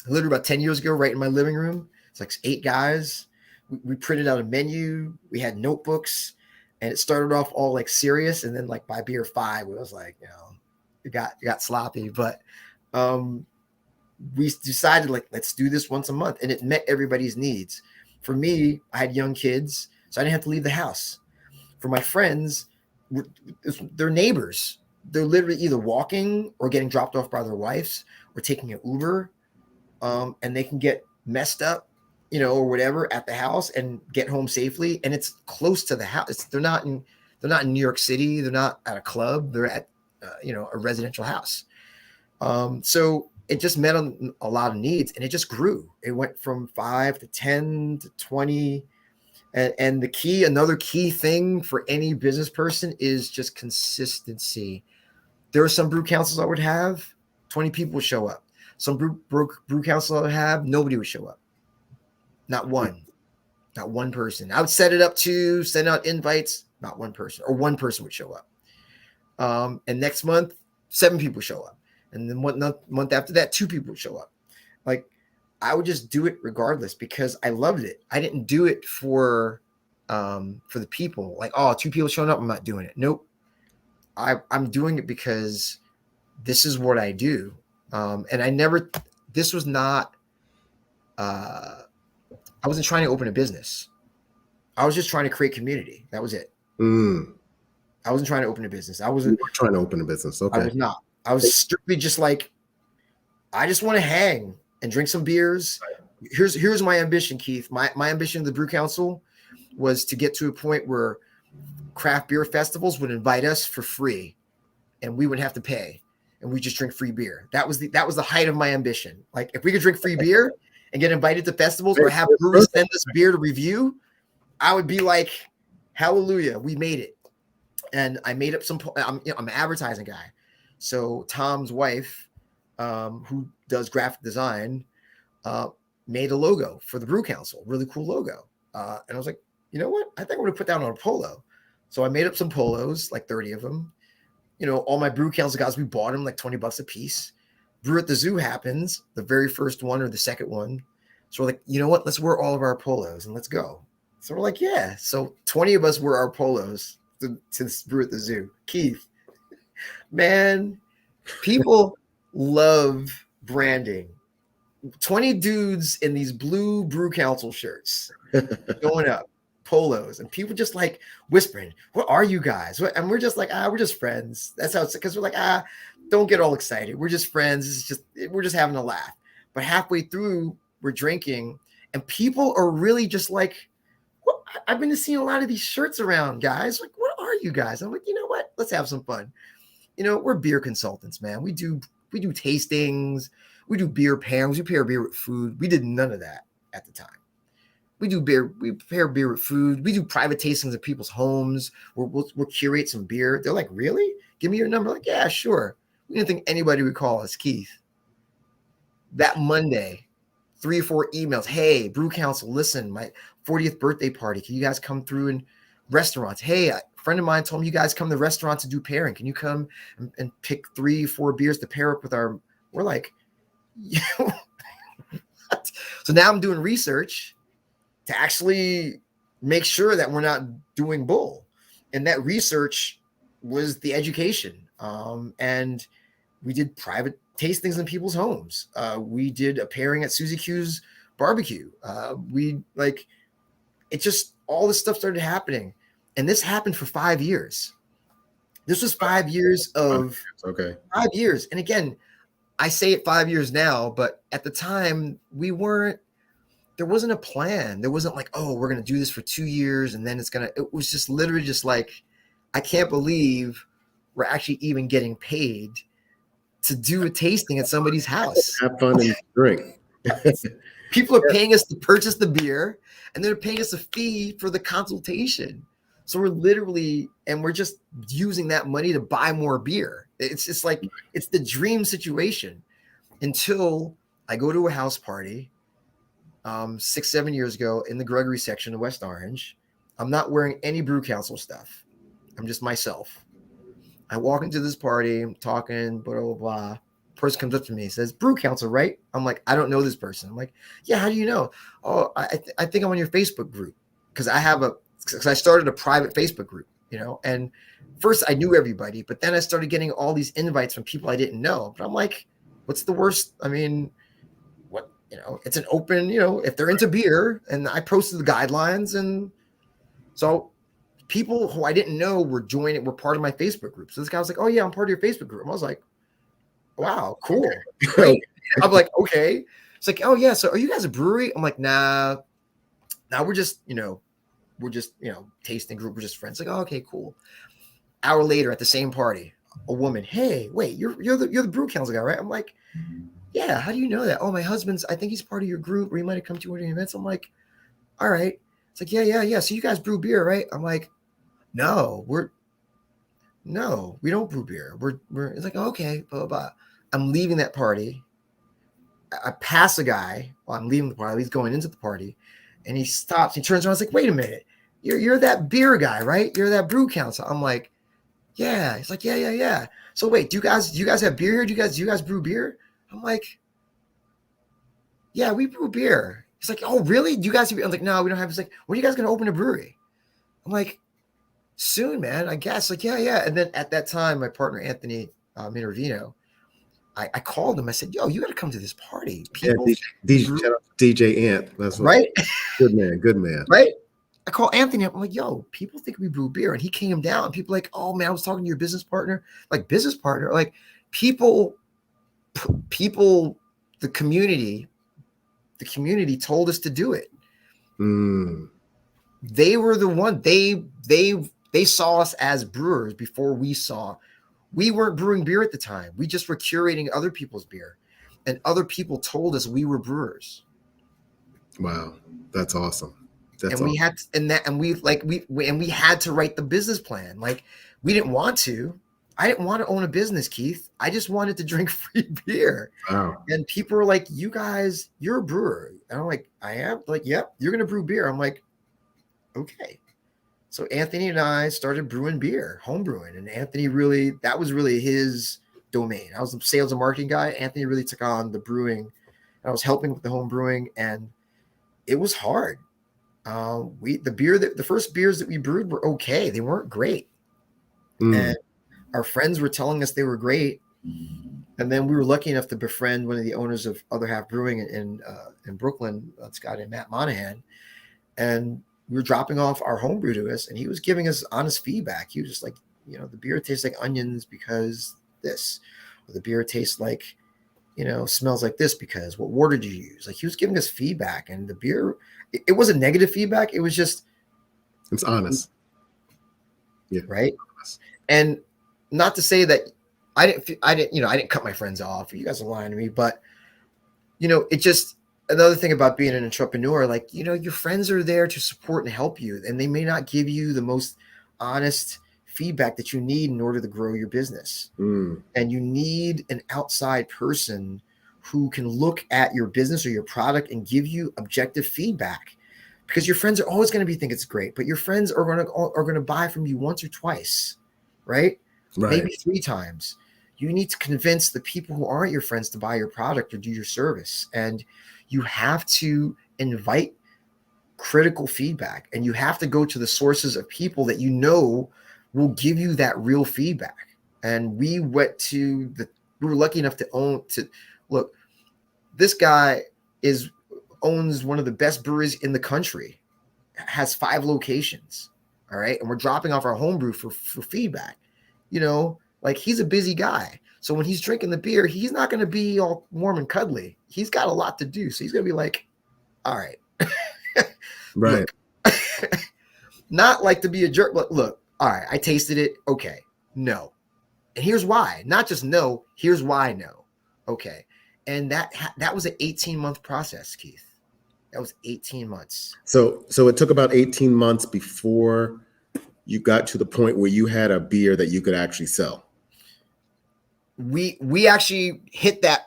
literally about 10 years ago, right in my living room. It's like 8 guys. We printed out a menu. We had notebooks, and it started off all like serious. And then like by beer 5, it was like, it got sloppy, but, we decided like, let's do this once a month, and it met everybody's needs. For me, I had young kids, so I didn't have to leave the house. For my friends, they're neighbors. They're literally either walking or getting dropped off by their wives or taking an Uber, and they can get messed up, or whatever at the house and get home safely. And it's close to the house. They're not in New York City. They're not at a club. They're at, a residential house. So it just met on a lot of needs, and it just grew. It went from 5 to 10 to 20. And another key thing for any business person is just consistency. There are some brew councils I would have, 20 people would show up. Some brew council I would have, nobody would show up. Not one person. I would set it up to send out invites, not one person, or one person would show up. And next month, 7 people show up. And then one month after that, 2 people would show up. Like, I would just do it regardless because I loved it. I didn't do it for the people. Like, 2 people showing up, I'm not doing it. Nope. I'm doing it because this is what I do. And this was not, I wasn't trying to open a business. I was just trying to create community. That was it. I wasn't trying to open a business. I wasn't trying to open a business. Okay. I was not. I was strictly just like, I just want to hang and drink some beers. Here's my ambition, Keith. My ambition of the Brew Council was to get to a point where craft beer festivals would invite us for free, and we wouldn't have to pay, and we just drink free beer. That was the height of my ambition. Like, if we could drink free beer and get invited to festivals or have brewers send us beer to review, I would be like, hallelujah, we made it. And I made up I'm an advertising guy. So Tom's wife, who does graphic design, made a logo for the Brew Council, really cool logo. And I was like, you know what? I think I'm going to put that on a polo. So I made up some polos, like 30 of them. All my Brew Council guys, we bought them like $20 a piece. Brew at the Zoo happens, the very first one or the second one. So we're like, you know what? Let's wear all of our polos and let's go. So we're like, yeah. So 20 of us wear our polos to Brew at the Zoo. Keith, man, people love branding. 20 dudes in these blue Brew Council shirts going up, polos, and people just like whispering, what are you guys? And we're just like, we're just friends. That's how it's, because we're like, don't get all excited. We're just friends. We're just having a laugh. But halfway through, we're drinking, and people are really just like, what? I've been seeing a lot of these shirts around, guys. Like, what are you guys? I'm like, you know what? Let's have some fun. We're beer consultants, man. We do tastings. We do beer pairings. We pair beer with food. We did none of that at the time. We do beer. We prepare beer with food. We do private tastings at people's homes. We'll curate some beer. They're like, really? Give me your number. Like, yeah, sure. We didn't think anybody would call us, Keith. That Monday, 3 or 4 emails. Hey, Brew Council, listen, my 40th birthday party. Can you guys come through in restaurants? Hey, a friend of mine told me you guys come to restaurants to do pairing. Can you come and pick 3, 4 beers to pair up with our? We're like, yeah. So now I'm doing research to actually make sure that we're not doing bull. And that research was the education. And we did private tastings in people's homes. We did a pairing at Susie Q's barbecue. It just, all this stuff started happening. And this happened for 5 years. This was 5 years of, 5 years. And again, I say it 5 years now, but at the time there wasn't a plan. There wasn't like, oh, we're going to do this for 2 years. And then it was just literally just like, I can't believe we're actually even getting paid to do a tasting at somebody's house. Have fun and drink. People are paying us to purchase the beer, and they're paying us a fee for the consultation. So we're just using that money to buy more beer. It's just like, it's the dream situation until I go to a house party 6, 7 years ago in the Gregory section of West Orange. I'm not wearing any Brew Council stuff. I'm just myself. I walk into this party, I'm talking, blah, blah, blah. Person comes up to me, says, Brew Council, right? I'm like, I don't know this person. I'm like, yeah, how do you know? Oh, I think I'm on your Facebook group. Because I started a private Facebook group, and first I knew everybody, but then I started getting all these invites from people I didn't know. But I'm like, what's the worst? I mean, it's an open, if they're into beer, and I posted the guidelines. And so people who I didn't know were part of my Facebook group. So this guy was like, oh yeah, I'm part of your Facebook group. I was like, wow, cool. Right? I'm like, okay. It's like, oh yeah, so are you guys a brewery? I'm like, nah, we're just, tasting group. We're just friends. Like, oh, okay, cool. Hour later at the same party, a woman, hey, wait, you're the Brew Council guy, right? I'm like, yeah, how do you know that? Oh, my husband's, I think he's part of your group, or he might have come to one of your events. I'm like, all right. It's like, yeah. So you guys brew beer, right? I'm like, no, we don't brew beer. It's like, okay, blah, blah, blah. I'm leaving that party. I pass a guy while I'm leaving the party. He's going into the party, and he stops. He turns around. He's like, wait a minute. You're that beer guy, right? You're that Brew Council. I'm like, yeah. He's like, yeah. So wait, do you guys have beer here? Do you guys brew beer? I'm like, yeah, we brew beer. He's like, oh, really? Do you guys? I'm like, no, we don't have. He's like, when are you guys going to open a brewery? I'm like, soon, man, I guess. Like, yeah. And then at that time, my partner, Anthony Minervino, I called him. I said, yo, you got to come to this party. People, DJ Ant. That's right. Good man. Right. I call Anthony up. I'm like, yo, people think we brew beer. And he came down. People like, oh man, I was talking to your business partner. Like, business partner. Like, people, the community told us to do it. They were the one. They saw us as brewers before we weren't brewing beer at the time. We just were curating other people's beer, and other people told us we were brewers. Wow, that's awesome. We had to write the business plan. Like, we didn't want to. I didn't want to own a business, Keith. I just wanted to drink free beer. Wow. And people were like, you guys, you're a brewer. And I'm like, I am? Like, yep, you're going to brew beer. I'm like, okay. So Anthony and I started brewing beer, home brewing. And Anthony that was really his domain. I was the sales and marketing guy. Anthony really took on the brewing. I was helping with the home brewing, and it was hard. The first beers that we brewed were okay. They weren't great. And our friends were telling us they were great. And then we were lucky enough to befriend one of the owners of Other Half Brewing in Brooklyn, Scott and Matt Monahan. And we were dropping off our homebrew to us, and he was giving us honest feedback. He was just like, the beer tastes like onions because this, or the beer tastes like, smells like this because what water did you use? Like, he was giving us feedback, and the beer, it wasn't negative feedback. It was just, it's honest. Yeah. Right. And not to say that I didn't cut my friends off, or you guys are lying to me, but it just, another thing about being an entrepreneur, like, your friends are there to support and help you, and they may not give you the most honest feedback that you need in order to grow your business. And you need an outside person who can look at your business or your product and give you objective feedback, because your friends are always going to think it's great, but your friends are going to buy from you once or twice, right? Maybe 3 times. You need to convince the people who aren't your friends to buy your product or do your service. And you have to invite critical feedback, and you have to go to the sources of people that will give you that real feedback. And we were lucky enough to look, this guy owns one of the best breweries in the country, has 5 locations. All right. And we're dropping off our homebrew for feedback. Like, he's a busy guy. So when he's drinking the beer, he's not going to be all warm and cuddly. He's got a lot to do. So he's going to be like, all right. Right. Look, not like to be a jerk, but look, all right, I tasted it. Okay. No. And here's why. Not just no, here's why no. Okay. And that was an 18-month process, Keith. That was 18 months. So it took about 18 months before you got to the point where you had a beer that you could actually sell. We actually hit that.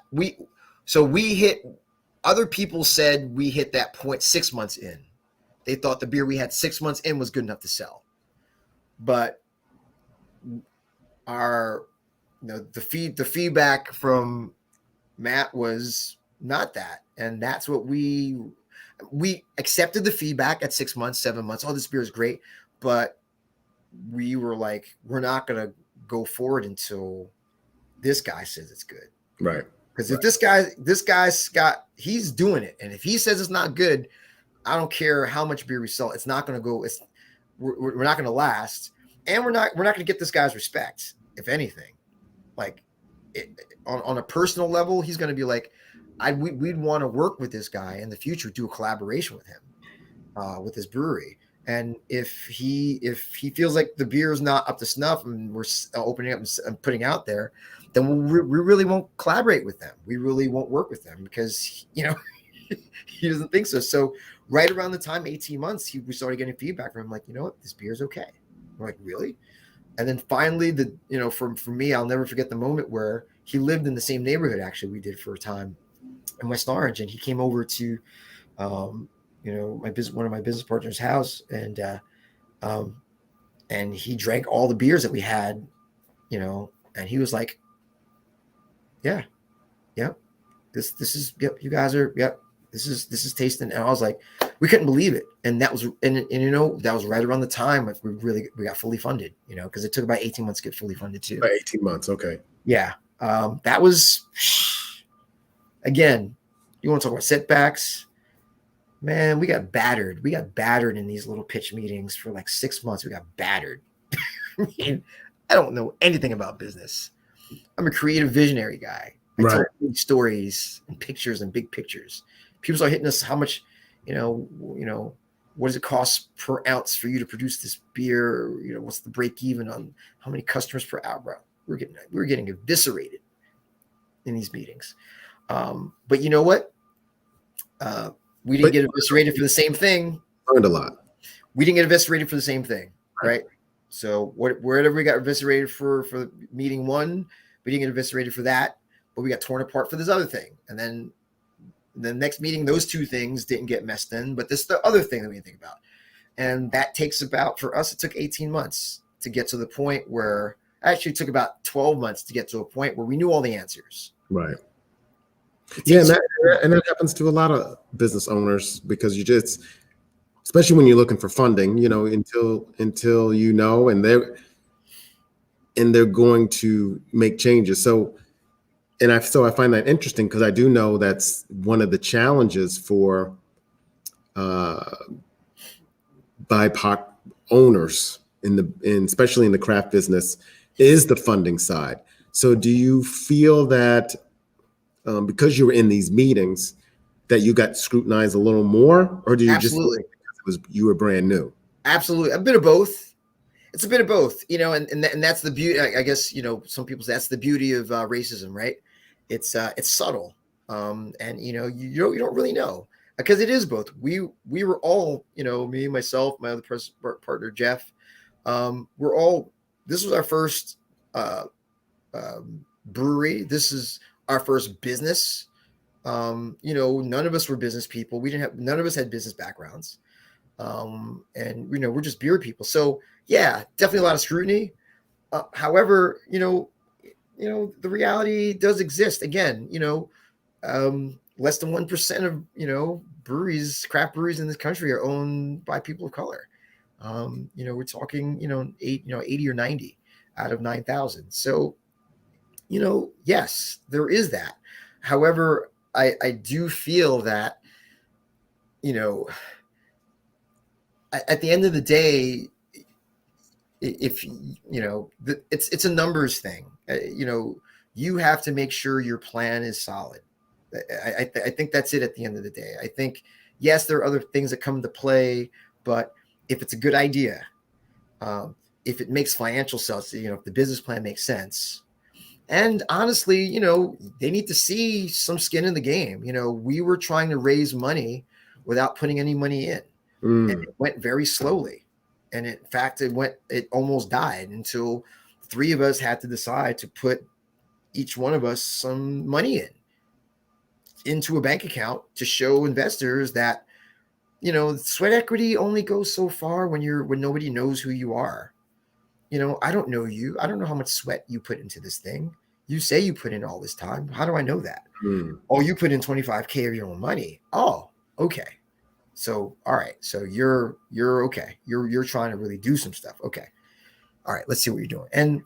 Other people said we hit that point 6 months in. They thought the beer we had 6 months in was good enough to sell. But the feedback from Matt was not that. And that's what we accepted the feedback at 6 months, 7 months. Oh, this beer is great. But we were like, we're not going to go forward until this guy says it's good. Right. Because if this guy's he's doing it. And if he says it's not good, I don't care how much beer we sell. It's not going to go. We're not going to last. And we're not going to get this guy's respect, if anything. Like, on a personal level, he's going to be like, we'd want to work with this guy in the future, do a collaboration with him, with his brewery. And if he feels like the beer is not up to snuff and we're opening up and putting out there, then we really won't collaborate with them. We really won't work with them because, he doesn't think so. So right around the time, 18 months, we started getting feedback from him, like, this beer is okay. We're like, really? And then finally, for me, I'll never forget the moment where he lived in the same neighborhood, actually, we did for a time in West Orange. And he came over to, one of my business partner's house, and he drank all the beers that we had, and he was like, yeah, this is, yep, you guys are, yep, this is tasting. And I was like, we couldn't believe it. And that was, that was right around the time like we got fully funded, because it took about 18 months to get fully funded too. About 18 months. Okay. Yeah. That was, again, you want to talk about setbacks, man, we got battered. We got battered in these little pitch meetings for like 6 months. We got battered. I don't know anything about business. I'm a creative visionary guy. I tell big stories and pictures and big pictures. People start hitting us, how much, what does it cost per ounce for you to produce this beer? What's the break even on how many customers per hour? We're getting eviscerated in these meetings. But you know what? We didn't get eviscerated for the same thing. Learned a lot. We didn't get eviscerated for the same thing, right? So wherever we got eviscerated for meeting 1, we didn't get eviscerated for that, but we got torn apart for this other thing. And then the next meeting, those 2 things didn't get messed in, but this is the other thing that we think about. And that takes for us, it took 18 months to get to the point where, actually it took about 12 months to get to a point where we knew all the answers. Right. Yeah, and that happens to a lot of business owners, because you just, especially when you're looking for funding, until and they're going to make changes. So I find that interesting, because I do know that's one of the challenges for BIPOC owners especially in the craft business, is the funding side. So do you feel that because you were in these meetings that you got scrutinized a little more, or do you Absolutely. just you were brand new? Absolutely, a bit of both. It's a bit of both, and that's the beauty. I guess some people say that's the beauty of racism, right? It's subtle. And you don't really know, because it is both. We were all, me, myself, my other partner Jeff, we're all. This was our first uh, brewery. This is our first business. None of us were business people. None of us had business backgrounds. And we're just beer people. So yeah, definitely a lot of scrutiny. However, the reality does exist. Again, less than 1% of craft breweries in this country are owned by people of color. We're talking 80 or 90 out of 9,000. So yes, there is that. However, I do feel that at the end of the day, if it's a numbers thing. You have to make sure your plan is solid. I think that's it at the end of the day. I think, yes, there are other things that come into play, but if it's a good idea, if it makes financial sense, if the business plan makes sense, and honestly, they need to see some skin in the game. We were trying to raise money without putting any money in, and it went very slowly. And in fact, it almost died until three of us had to decide to put each one of us some money into a bank account to show investors that, sweat equity only goes so far when nobody knows who you are. I don't know you. I don't know how much sweat you put into this thing. You say you put in all this time. How do I know that? Oh, you put in 25K of your own money. Oh, okay. So, all right. So you're okay. You're trying to really do some stuff. Okay. All right. Let's see what you're doing. And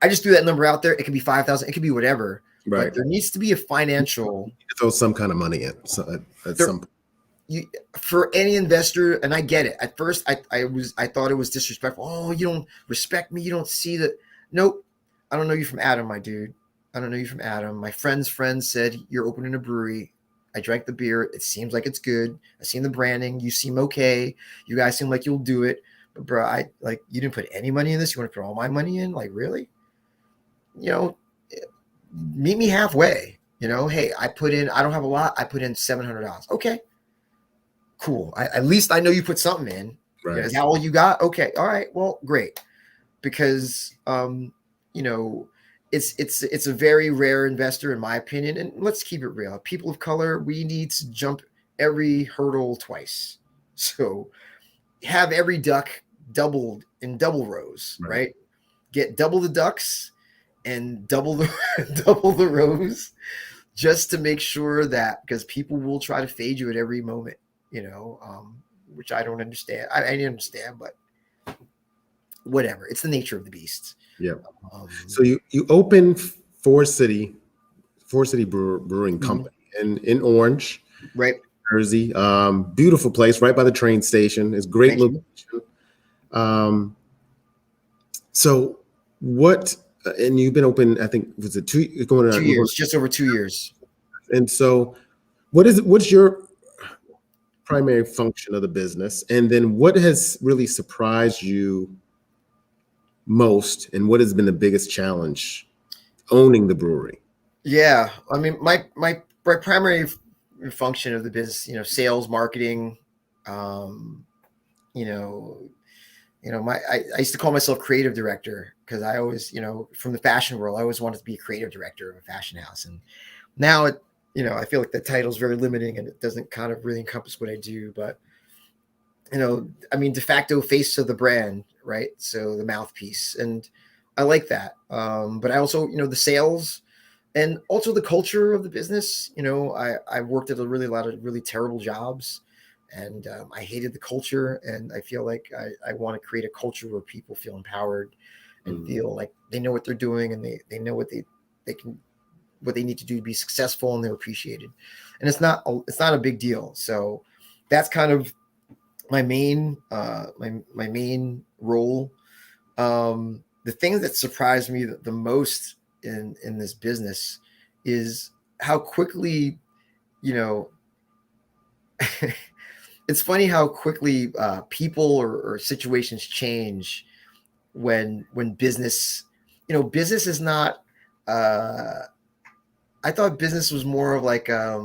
I just threw that number out there. It could be 5,000. It could be whatever. Right. But there needs to be a financial. Throw some kind of money in. So for any investor, and I get it. At first, I thought it was disrespectful. Oh, you don't respect me. You don't see that. Nope. I don't know you from Adam, my dude. I don't know you from Adam. My friend's friend said you're opening a brewery. I drank the beer. It seems like it's good. I seen the branding. You seem okay. You guys seem like you'll do it. But bro, you didn't put any money in this. You want to put all my money in? Like, really? Meet me halfway. Hey, I don't have a lot. I put in $700. Okay, cool. At least I know you put something in. Right. Is that all you got? Okay. All right. Well, great. Because, it's a very rare investor, in my opinion. And let's keep it real. People of color, we need to jump every hurdle twice. So have every duck doubled in double rows, right? Get double the ducks and double the rows, just to make sure that, because people will try to fade you at every moment, which I don't understand. I didn't understand, but whatever. It's the nature of the beast. Yeah. So you open Four City Brewing Company in Orange, right? Jersey. Beautiful place, right by the train station. It's great location. So what? And you've been open, I think, was it 2 years? Just over 2 years. And so, what's your primary function of the business, and then what has really surprised you most, and what has been the biggest challenge owning the brewery? Yeah, I mean, my primary function of the business, sales, marketing, I used to call myself creative director, because I always, from the fashion world, I always wanted to be a creative director of a fashion house. And now I feel like the title is very limiting, and it doesn't kind of really encompass what I do. But, de facto face of the brand, right? So the mouthpiece, and I like that. But I also, the sales, and also the culture of the business. I worked at a lot of really terrible jobs, and I hated the culture. And I feel like I want to create a culture where people feel empowered and feel like they know what they're doing, and they know what what they need to do to be successful, and they're appreciated. And it's not a big deal. So that's kind of my main my main role. The thing that surprised me the most in this business is how quickly, it's funny how quickly people or situations change when business, business is not I thought business was more of like a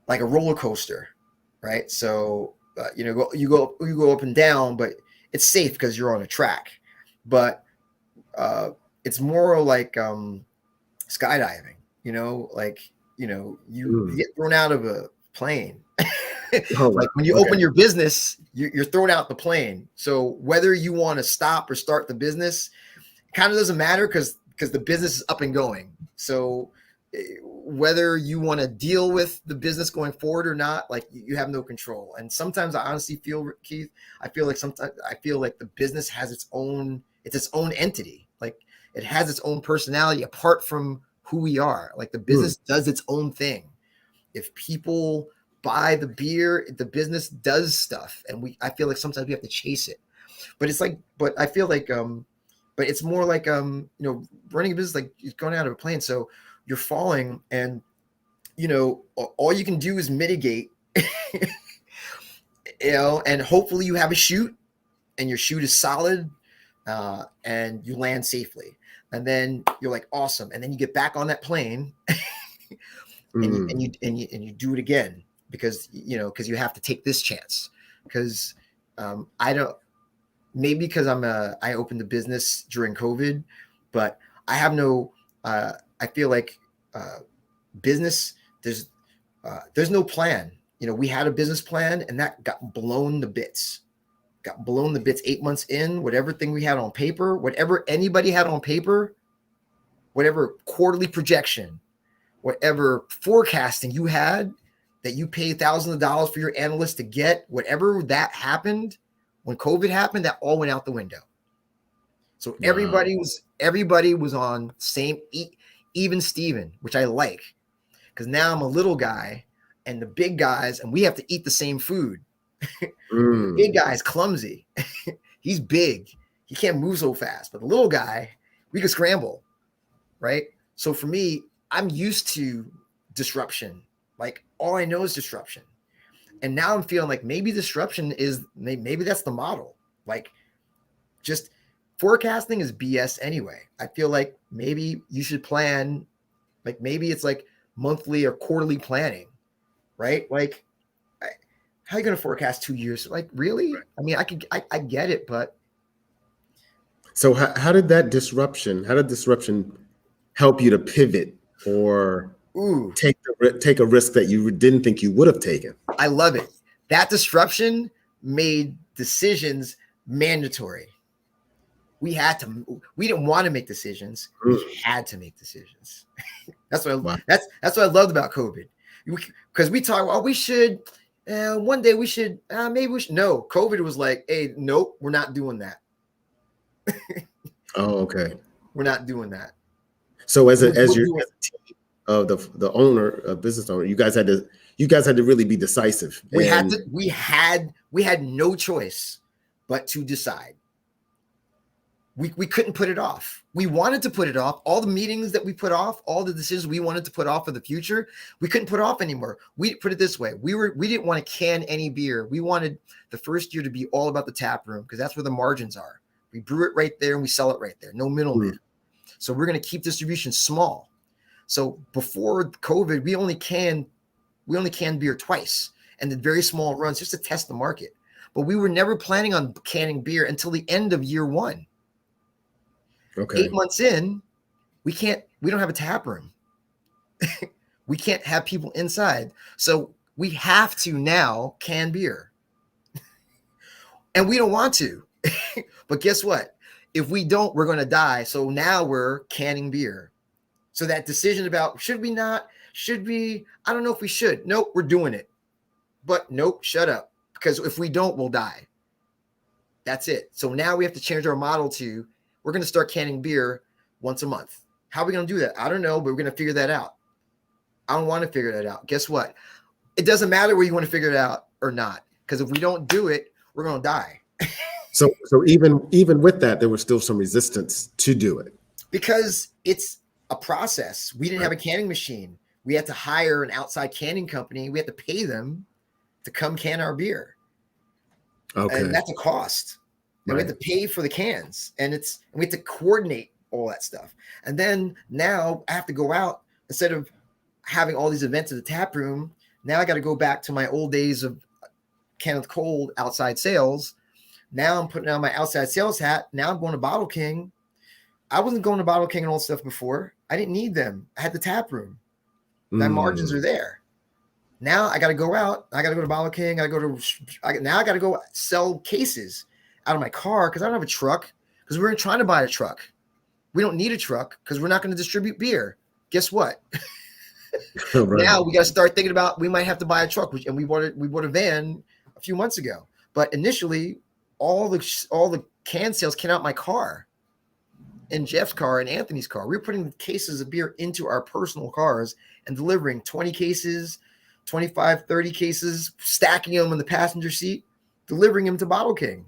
roller coaster, right? So you go up and down, but it's safe because you're on a track. But it's more like skydiving. You Mm. get thrown out of a plane. Oh, wow. Like when you Okay. open your business, you're thrown out the plane. So whether you want to stop or start the business, kind of doesn't matter because the business is up and going. So whether you want to deal with the business going forward or not, like you have no control. And sometimes I honestly feel, Keith, I feel like the business has its own entity. Like it has its own personality apart from who we are. Like the Mm. business does its own thing. If people buy the beer, the business does stuff, and I feel like sometimes we have to chase it. But I feel like but it's more like running a business like you're going out of a plane, so you're falling, and all you can do is mitigate. And hopefully you have a chute, and your chute is solid, and you land safely, and then you're like awesome, and then you get back on that plane, Mm. and you do it again because you have to take this chance because I don't maybe because I opened the business during COVID, but I have no I feel like business there's no plan. We had a business plan and that got blown to bits. Got blown to bits 8 months in. Whatever thing we had on paper, whatever anybody had on paper, whatever quarterly projection, whatever forecasting you had that you paid thousands of dollars for your analysts to get, whatever that happened when COVID happened, that all went out the window. So Wow. everybody was on same even Steven, which I like because now I'm a little guy and the big guys, and we have to eat the same food. The big Mm. guy is clumsy. He's big. He can't move so fast. But the little guy, we could scramble, right? So for me, I'm used to disruption. Like all I know is disruption. And now I'm feeling like maybe disruption is maybe that's the model. Like just forecasting is BS anyway. I feel like maybe you should plan, like maybe it's like monthly or quarterly planning, right? Like how are you going to forecast 2 years? Like really? I mean, I get it, but So how did how did disruption help you to pivot or ooh, take a risk that you didn't think you would have taken? I love it. That disruption made decisions mandatory. We didn't want to make decisions. We Mm. had to make decisions. Wow. That's what I loved about COVID. Because we talk, well, we should one day we should maybe we should. No, COVID was like, hey, nope, we're not doing that. Oh, okay. We're not doing that. So as a We're as doing. a team of the owner, business owner, you guys had to really be decisive. We had And to. We had no choice but to decide. We couldn't put it off. We wanted to put it off. All the meetings that we put off, all the decisions we wanted to put off for the future, we couldn't put off anymore. We put it this way: we didn't want to can any beer. We wanted the first year to be all about the tap room because that's where the margins are. We brew it right there and we sell it right there. No middleman. So we're going to keep distribution small. So before COVID, we only canned beer twice and did very small runs just to test the market. But we were never planning on canning beer until the end of year one. okay. 8 months in, we don't have a tap room. We can't have people inside. So we have to now can beer. And we don't want to. But guess what? If we don't, we're going to die. So now we're canning beer. So that decision about should we not, should we, I don't know if we should. Nope, we're doing it. But nope, shut up. Because if we don't, we'll die. That's it. So now we have to change our model to we're going to start canning beer once a month. How are we going to do that? I don't know, but we're going to figure that out. I don't want to figure that out. Guess what? It doesn't matter where you want to figure it out or not. Because if we don't do it, we're going to die. So even with that, there was still some resistance to do it. Because it's a process. We didn't have a canning machine. We had to hire an outside canning company. We had to pay them to come can our beer. Okay. And that's a cost. And we have to pay for the cans. And we have to coordinate all that stuff. And then now I have to go out instead of having all these events at the tap room. Now I got to go back to my old days of Kenneth Cole outside sales. Now I'm putting on my outside sales hat. Now I'm going to Bottle King. I wasn't going to Bottle King and all stuff before. I didn't need them. I had the tap room. My margins are there. Now I got to go out. I got to go to Bottle King. Now I got to go sell cases out of my car because I don't have a truck, because we weren't trying to buy a truck. We don't need a truck because we're not going to distribute beer. Guess what? Right. Now we got to start thinking about, we might have to buy a truck, and we bought a van a few months ago. But initially, all the can sales came out my car, and Jeff's car, and Anthony's car. We were putting cases of beer into our personal cars and delivering 20 cases, 25, 30 cases, stacking them in the passenger seat, delivering them to Bottle King.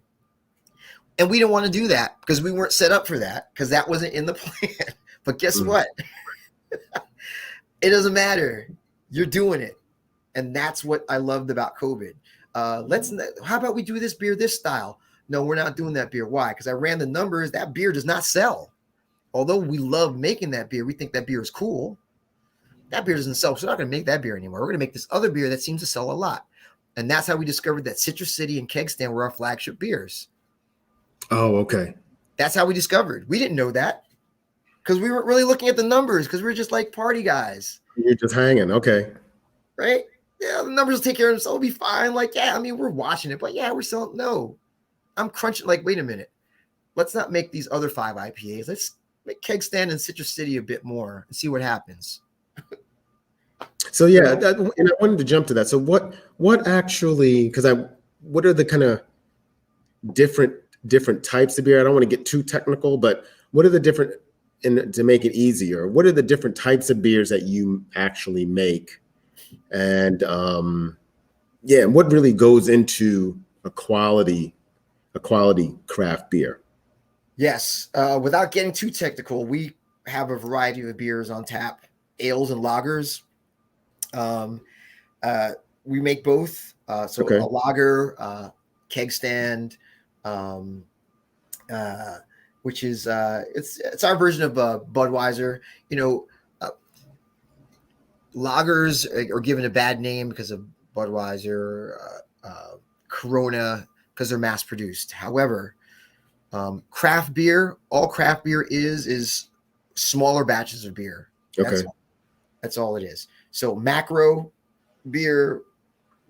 And we didn't want to do that because we weren't set up for that, because that wasn't in the plan. But guess what? It doesn't matter. You're doing it. And that's what I loved about COVID. How about we do this beer, this style? No, we're not doing that beer. Why? Because I ran the numbers. That beer does not sell. Although we love making that beer, we think that beer is cool. That beer doesn't sell. So we're not going to make that beer anymore. We're going to make this other beer that seems to sell a lot. And that's how we discovered that Citrus City and Keg Stand were our flagship beers. Oh, okay. That's how we discovered. We didn't know that because we weren't really looking at the numbers, because we were just like party guys. You're just hanging. Okay. Right? Yeah, the numbers will take care of themselves. It'll be fine. Like, yeah, I mean, we're watching it, but yeah, we're selling. No, I'm crunching. Like, wait a minute. Let's not make these other 5 IPAs. Let's make Keg Stand and Citrus City a bit more and see what happens. So yeah, and I wanted to jump to that. So what actually, what are the kind of different types of beer? I don't want to get too technical, but what are the different, and to make it easier, what are the different types of beers that you actually make? And what really goes into a quality craft beer? Yes. Without getting too technical, we have a variety of beers on tap, ales and lagers. We make both. Okay. A lager, Keg Stand, which is it's our version of Budweiser. Lagers are given a bad name because of Budweiser, Corona, because they're mass produced. However, craft beer, all craft beer is smaller batches of beer. That's all it is. So macro beer,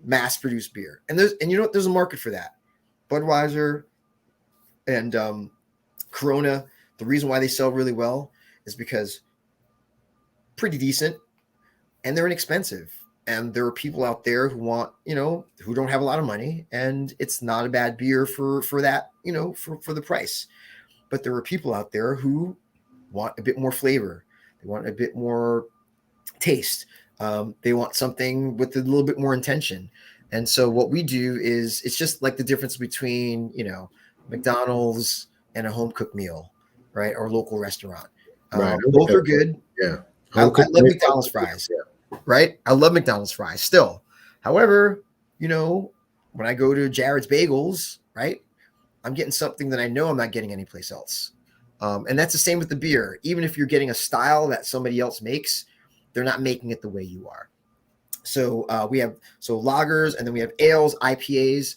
mass produced beer, and there's a market for that. Budweiser and Corona, the reason why they sell really well is because pretty decent, and they're inexpensive. And there are people out there who want, who don't have a lot of money, and it's not a bad beer for that, for the price. But there are people out there who want a bit more flavor. They want a bit more taste. They want something with a little bit more intention. And so what we do is, it's just like the difference between, McDonald's and a home cooked meal, right? Or a local restaurant. Right. Both are good. Yeah. I love McDonald's fries. Yeah. Right? I love McDonald's fries still. However, when I go to Jared's Bagels, right, I'm getting something that I know I'm not getting anyplace else. And that's the same with the beer. Even if you're getting a style that somebody else makes, they're not making it the way you are. So we have lagers, and then we have ales, IPAs,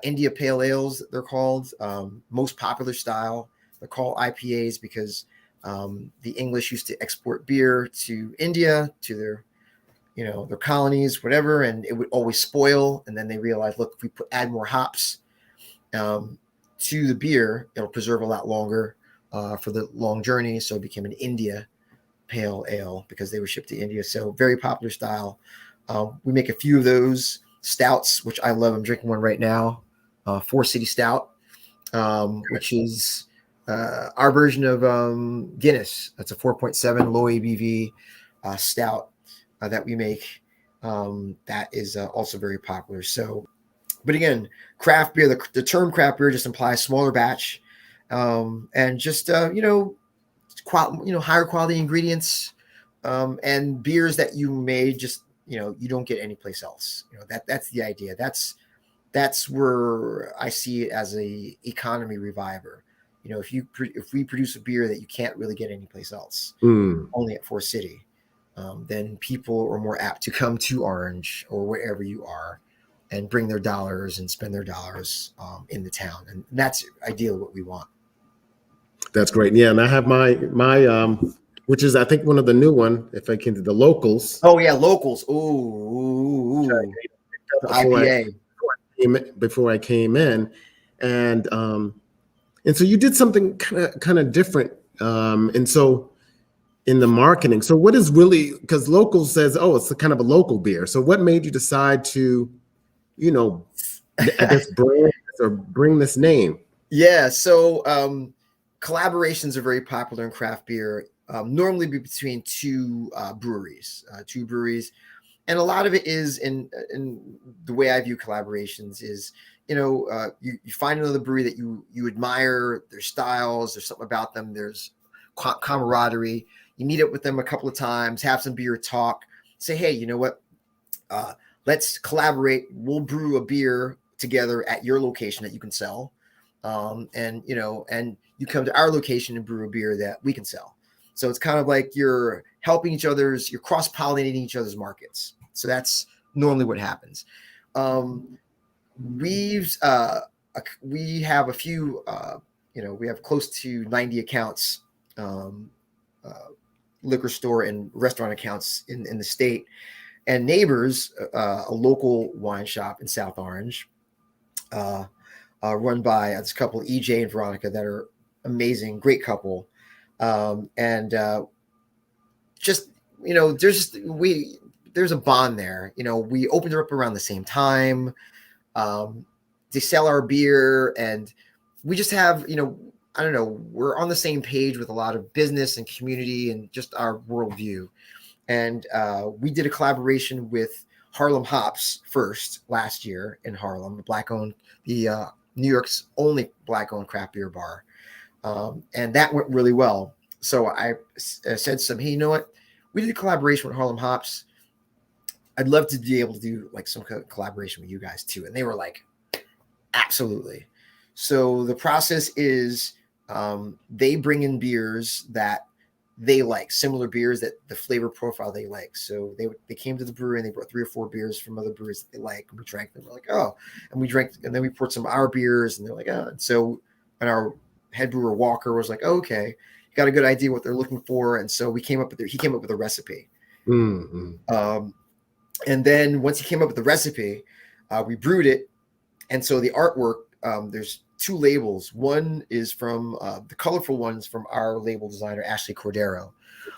India Pale Ales, they're called, most popular style. They're called IPAs because the English used to export beer to India, to their colonies, whatever, and it would always spoil. And then they realized, look, if we add more hops to the beer, it'll preserve a lot longer for the long journey. So it became an India Pale Ale because they were shipped to India. So very popular style. We make a few of those stouts, which I love. I'm drinking one right now, Four City Stout, which is our version of Guinness. That's a 4.7 low ABV stout that we make. That is also very popular. So, but again, craft beer, the term craft beer just implies smaller batch, and just higher quality ingredients, and beers that you may just you don't get anyplace else. That's the idea. That's where I see it as a economy reviver. You know, if we produce a beer that you can't really get anyplace else, Mm. only at Four City, then people are more apt to come to Orange or wherever you are and bring their dollars and spend their dollars in the town. And that's ideally what we want. That's great. Yeah, and I have my which is I think one of the new one. If I can, the locals. Oh yeah, locals. Ooh, the Before I IPA. before I came in, and so you did something kind of different. And so in the marketing, so what is really, because local says, oh, it's a kind of a local beer. So what made you decide to, you know, I guess brand or bring this name? Yeah, so collaborations are very popular in craft beer. Normally between two breweries, and a lot of it is in the way I view collaborations is, you know, you find another brewery that you admire their styles. There's something about them. There's camaraderie. You meet up with them a couple of times, have some beer talk, say, hey, you know what? Let's collaborate. We'll brew a beer together at your location that you can sell. And you know, and you come to our location and brew a beer that we can sell. So it's kind of like you're helping you're cross-pollinating each other's markets. So that's normally what happens. Um, we have a few, you know, we have close to 90 accounts, uh, liquor store and restaurant accounts in the state, and Neighbors, a local wine shop in South Orange, uh, run by this couple, EJ and Veronica, that are amazing, great couple. And just, you know, there's a bond there. You know, we opened her up around the same time. They sell our beer, and we just have, you know, I don't know, we're on the same page with a lot of business and community and just our worldview. And we did a collaboration with Harlem Hops first last year in Harlem, the New York's only black-owned craft beer bar, and that went really well. So I said to them, hey, you know what? We did a collaboration with Harlem Hops. I'd love to be able to do like some kind of collaboration with you guys too. And they were like, absolutely. So the process is they bring in beers that they like, similar beers that the flavor profile they like. So they came to the brewery and they brought 3 or 4 beers from other breweries that they like. And we drank them. We're like, oh, and we drank, and then we poured some of our beers, and they're like, oh. And so, and our head brewer Walker was like, oh, okay, you got a good idea what they're looking for. And so he came up with a recipe. Mm-hmm. And then once he came up with the recipe, we brewed it. And so the artwork, there's 2 labels. One is from the colorful ones from our label designer, Ashley Cordero,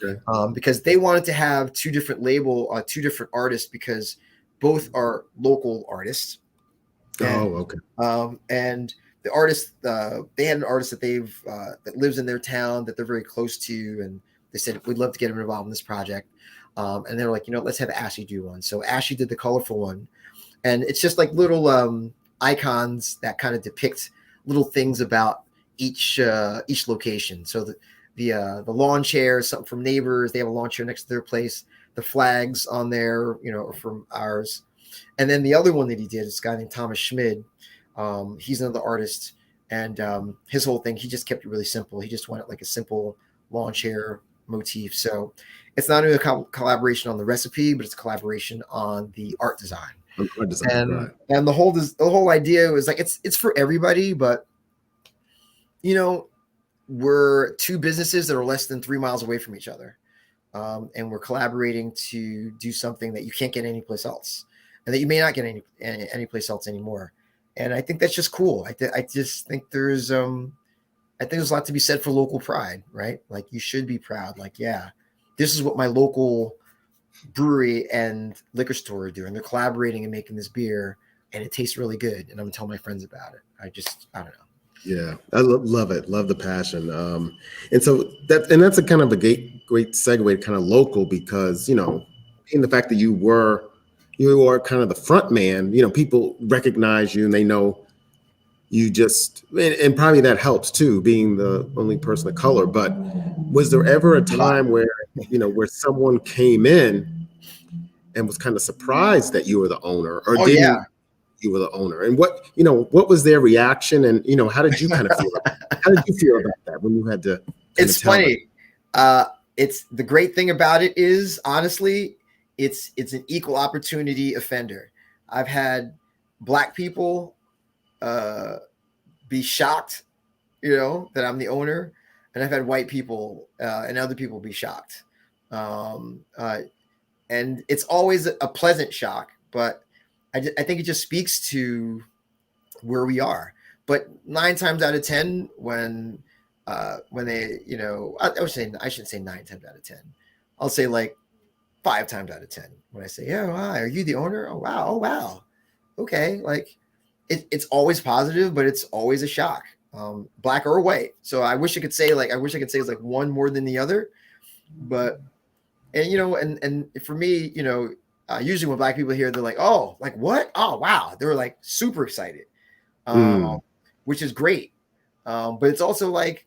Okay. Because they wanted to have 2 different artists, because both are local artists. And, Oh, okay. And the artist, they had an artist that that lives in their town that they're very close to, and they said we'd love to get him involved in this project. And they were like, you know, let's have Ashley do one. So Ashley did the colorful one, and it's just like little icons that kind of depict little things about each location. So the lawn chair is something from Neighbors. They have a lawn chair next to their place. The flags on there, you know, are from ours. And then the other one that he did is a guy named Thomas Schmid. He's another artist, and his whole thing, he just kept it really simple. He just wanted like a simple lawn chair motif. So it's not only a collaboration on the recipe, but it's a collaboration on the art design. And the whole idea was like it's for everybody, but you know, we're 2 businesses that are less than 3 miles away from each other, and we're collaborating to do something that you can't get anyplace else, and that you may not get any place else anymore. And I think that's just cool. I just think there's a lot to be said for local pride, right? Like, you should be proud. Like, yeah, this is what my local brewery and liquor store are doing. They're collaborating and making this beer, and it tastes really good. And I'm gonna tell my friends about it. I don't know. Yeah, I love it. Love the passion. And so that's a kind of a great segue, kind of local, because, you know, in the fact that you are kind of the front man, you know, people recognize you and they know you just, and probably that helps too, being the only person of color. But was there ever a time where, you know, where someone came in and was kind of surprised that you were the owner, or you were the owner, and what was their reaction, and how did you kind of feel? How did you feel about that when you had to kind It's of tell them? funny. It's the great thing about it is, honestly, it's an equal opportunity offender. I've had Black people be shocked, that I'm the owner, and I've had white people and other people be shocked. Um, uh, and it's always a pleasant shock, but I think it just speaks to where we are. But 9 times out of 10, when they, I shouldn't say 9 times out of 10. I'll say like 5 times out of 10 when I say, "Yeah, hi, are you the owner? Oh wow, okay." Like it's always positive, but it's always a shock, Black or white. So I wish I could say it's like one more than the other, but and for me, usually when Black people hear, they're like, "Oh, like what? Oh wow," they're like super excited, um, which is great. But it's also like,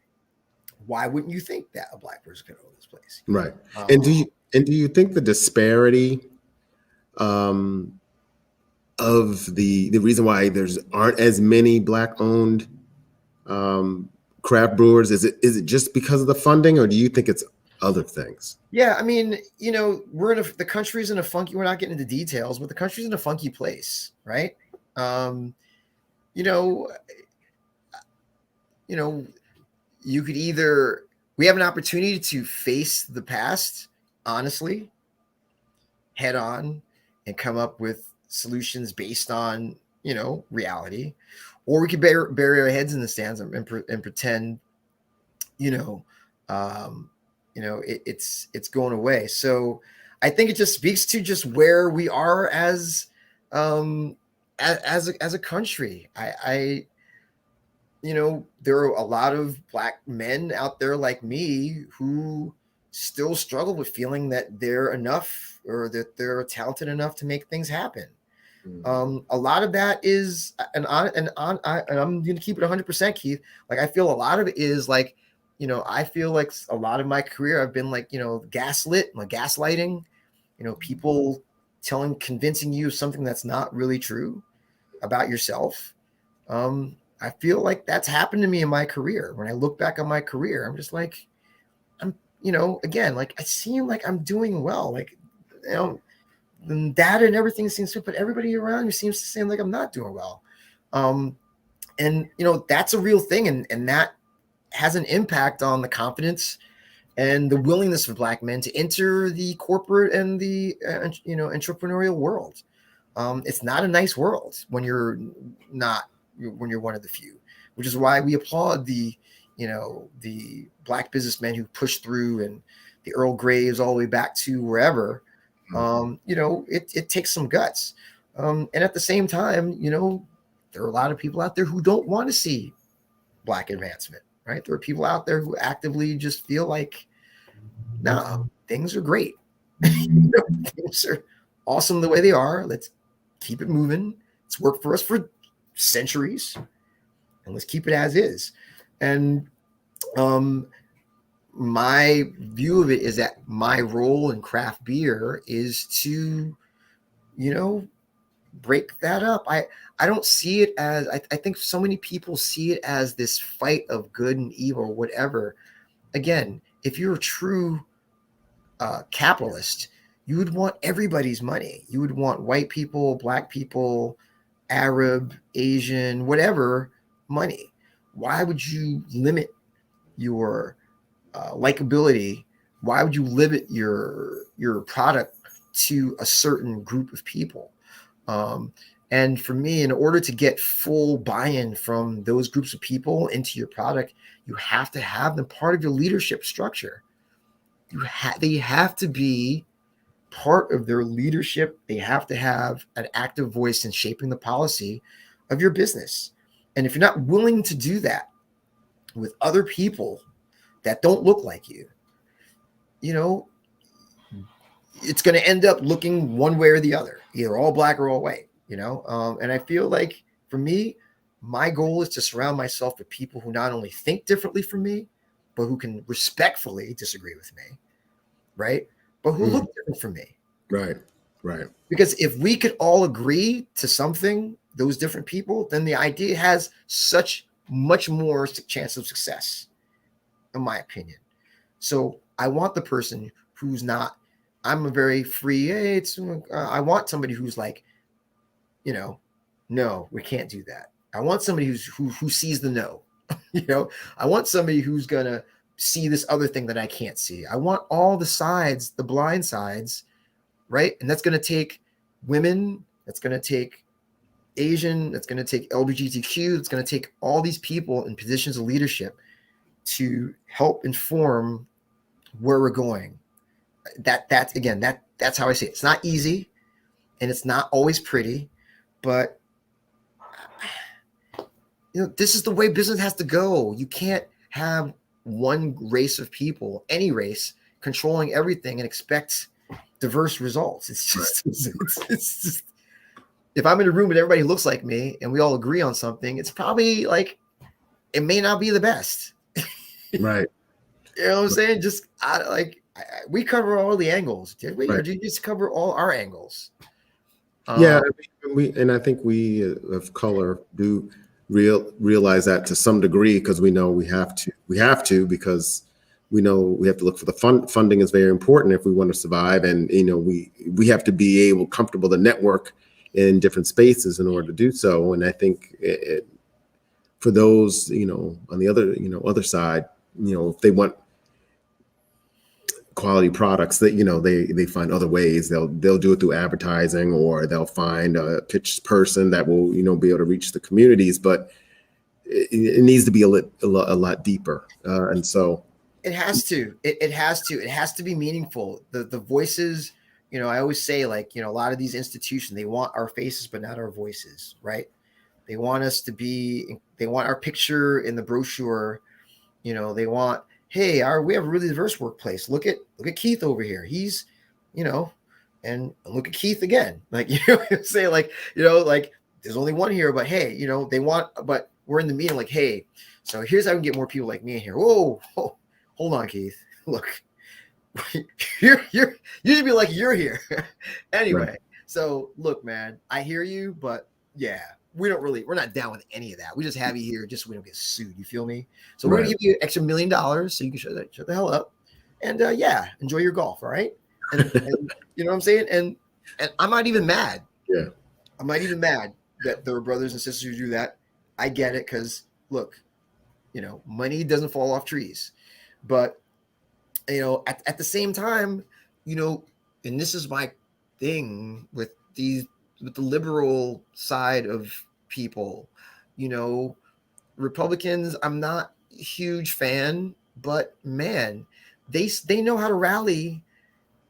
why wouldn't you think that a Black person could own this place? Right. And do you think the disparity of the reason why aren't as many Black owned craft brewers, is it just because of the funding, or do you think it's other things? Yeah, I mean, the country's in a funky. We're not getting into details, but the country's in a funky place, right? You know, you could either we have an opportunity to face the past honestly, head on, and come up with solutions based on reality, or we could bury our heads in the sands and pretend um, it's going away. So I think it just speaks to just where we are as as a country. I there are a lot of Black men out there like me who still struggle with feeling that they're enough or that they're talented enough to make things happen. A lot of that is, and I'm going to keep it 100%, Keith. Like, I feel a lot of it is like, I feel like a lot of my career, I've been like, gaslit, like gaslighting, people convincing you of something that's not really true about yourself. I feel like that's happened to me in my career. When I look back on my career, I'm just like, again, like I seem like I'm doing well. Like, the data and everything seems to, but everybody around you seems to seem like I'm not doing well. And that's a real thing. And that has an impact on the confidence and the willingness of Black men to enter the corporate and the, entrepreneurial world. It's not a nice world when you're one of the few, which is why we applaud the Black businessmen who pushed through, and the Earl Graves all the way back to wherever. It takes some guts. And at the same time, there are a lot of people out there who don't want to see Black advancement, right? There are people out there who actively just feel like, no, things are great. Things are awesome the way they are. Let's keep it moving. It's worked for us for centuries, and let's keep it as is. And my view of it is that my role in craft beer is to, break that up. I don't see it as, I think so many people see it as this fight of good and evil or whatever. Again, if you're a true capitalist, you would want everybody's money. You would want white people, Black people, Arab, Asian, whatever money. Why would you limit your likability? Why would you limit your product to a certain group of people? And for me, in order to get full buy-in from those groups of people into your product, you have to have them part of your leadership structure. They have to be part of their leadership. They have to have an active voice in shaping the policy of your business. And if you're not willing to do that with other people that don't look like you, it's going to end up looking one way or the other, either all Black or all white, and I feel like for me, my goal is to surround myself with people who not only think differently from me, but who can respectfully disagree with me, right? But who look different from me. Right. Because if we could all agree to something those different people, then the idea has such much more chance of success, in my opinion. So I want the person who's not, I'm a very free, hey, I want somebody who's like, no, we can't do that. I want somebody who sees the no. I want somebody who's gonna see this other thing that I can't see. I want all the sides, the blind sides, right? And that's gonna take women, that's gonna take Asian, that's gonna take LGBTQ, that's gonna take all these people in positions of leadership to help inform where we're going. That's how I say it. It's not easy and it's not always pretty, but this is the way business has to go. You can't have one race of people, any race, controlling everything and expect diverse results. It's just, it's just, if I'm in a room with everybody who looks like me and we all agree on something, it's probably like, it may not be the best. Right. You know what I'm saying? Just we cover all the angles. Did we? Right. Or did you just cover all our angles? Yeah. I think we of color do realize that to some degree, because we know we have to because we know we have to look for the funding is very important if we want to survive. And, we have to be comfortable to network in different spaces in order to do so. And I think for those, on the other side, if they want quality products, that they find other ways. They'll do it through advertising, or they'll find a pitch person that will be able to reach the communities. But it needs to be a lot deeper, and so it has to. It has to be meaningful. The voices. I always say, a lot of these institutions, they want our faces but not our voices, right? They want us to be. They want our picture in the brochure. They want, hey, we have a really diverse workplace. Look at Keith over here. He's, and look at Keith again. Say there's only one here, but hey, they want, but we're in the meeting like, hey, so here's how we can get more people like me in here. Whoa, hold on, Keith. Look, you should be like, you're here. Anyway, right. So look, man, I hear you, but yeah. We're not down with any of that. We just have you here just so we don't get sued. You feel me? So we're going to give you an extra $1 million so you can shut the hell up. And enjoy your golf. All right. And you know what I'm saying? And I'm not even mad. Yeah. I'm not even mad that there are brothers and sisters who do that. I get it. Cause look, money doesn't fall off trees, but at the same time, and this is my thing with the liberal side of people, Republicans, I'm not a huge fan, but man, they know how to rally.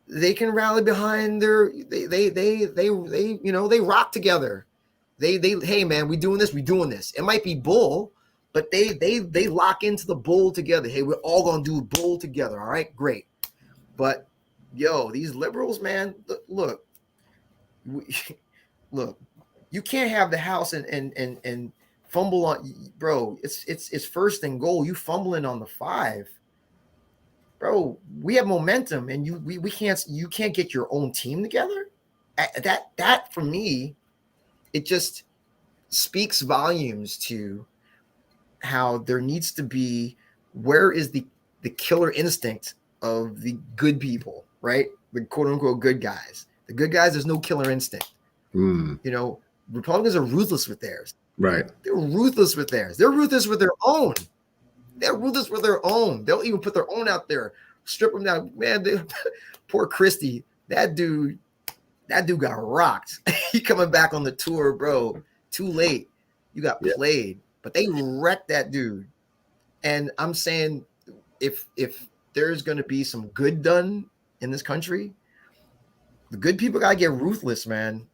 They can rally behind they rock together. They hey man, we doing this. It might be bull, but they lock into the bull together. Hey, we're all gonna do bull together. All right, great. But these liberals, man, look. Look, you can't have the house and fumble on, bro. It's first and goal. You fumbling on the 5, bro. We have momentum, and you can't get your own team together. That for me, it just speaks volumes to how there needs to be. Where is the killer instinct of the good people, right? The quote unquote good guys. The good guys, there's no killer instinct. Republicans are ruthless with theirs. Right. They're ruthless with theirs. They're ruthless with their own. They'll even put their own out there, strip them down. Man, poor Christie. That dude got rocked. He coming back on the tour, bro. Too late. You got played. But they wrecked that dude. And I'm saying, if there's going to be some good done in this country, the good people got to get ruthless, man.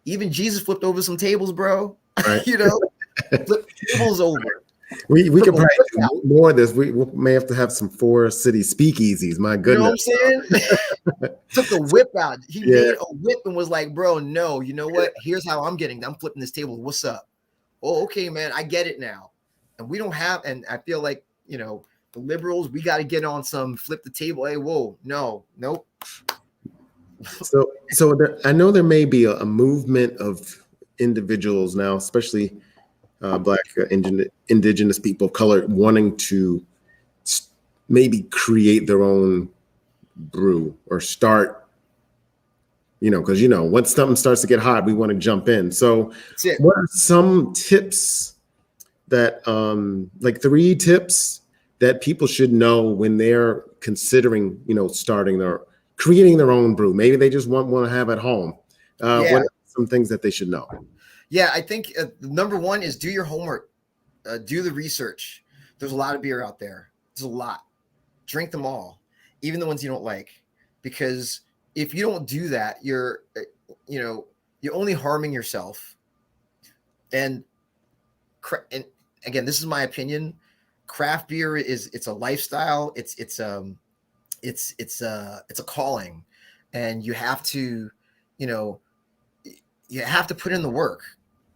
Even Jesus flipped over some tables, bro. Right. Flip tables over. We could probably do more of this. We may have to have some 4 city speakeasies. My goodness. You know what I'm saying? Took the whip out. He made a whip and was like, bro, no, you know what? Here's how I'm flipping this table. What's up? Oh, okay, man. I get it now. And we don't have, and I feel like, the liberals, we got to get on some flip the table. Hey, whoa, no, nope. So I know there may be a movement of individuals now, especially Black indigenous people of color, wanting to maybe create their own brew or start, because once something starts to get hot, we want to jump in. So That's it. what are some tips that like 3 tips that people should know when they're considering starting their creating their own brew? Maybe they just want to have at home. Yeah. What are some things that they should know? Yeah, I think number one is do your homework. Do the research. There's a lot of beer out there. There's a lot. Drink them all, even the ones you don't like, because if you don't do that, you're only harming yourself. And again, this is my opinion. Craft beer it's a lifestyle. It's a calling, and you have to put in the work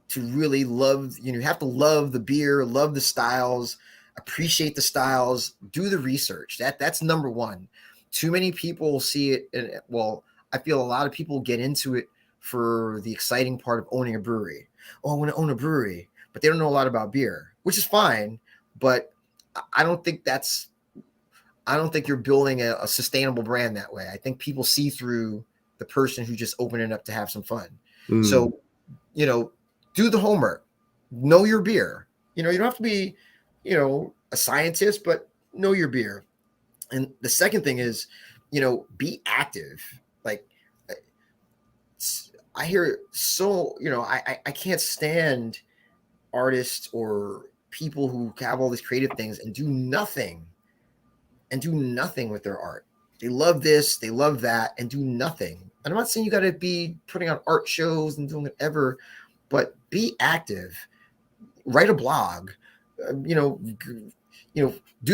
to really love. You have to love the beer, love the styles, appreciate the styles, do the research. That's number one. Too many people see it, and I feel a lot of people get into it for the exciting part of owning a brewery. Oh, I want to own a brewery, but they don't know a lot about beer, which is fine. But I don't think you're building a sustainable brand that way. I think people see through the person who just opened it up to have some fun. So, do the homework, know your beer. You don't have to be, a scientist, but know your beer. And the second thing is, be active. Like I hear I can't stand artists or people who have all these creative things and do nothing with their art. They love this, they love that, and do nothing. And I'm not saying you got to be putting on art shows and doing whatever, but be active. Write a blog. Do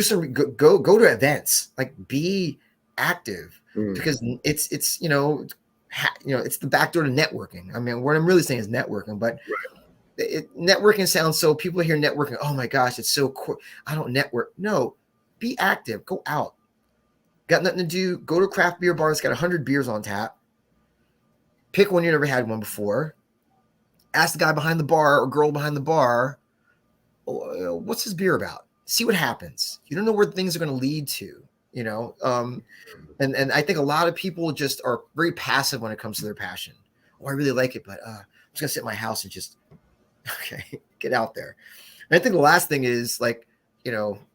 some go to events. Like be active because it's it's the back door to networking. I mean, what I'm really saying is networking, but networking sounds so people hear networking. Oh my gosh, it's so cool. I don't network. No, be active. Go out. Got nothing to do. Go to a craft beer bar that's got 100 beers on tap. Pick one you never had one before. Ask the guy behind the bar or girl behind the bar, what's this beer about? See what happens. You don't know where things are going to lead to, and I think a lot of people just are very passive when it comes to their passion. Oh, I really like it, but I'm just going to sit in my house and just, okay, get out there. And I think the last thing is I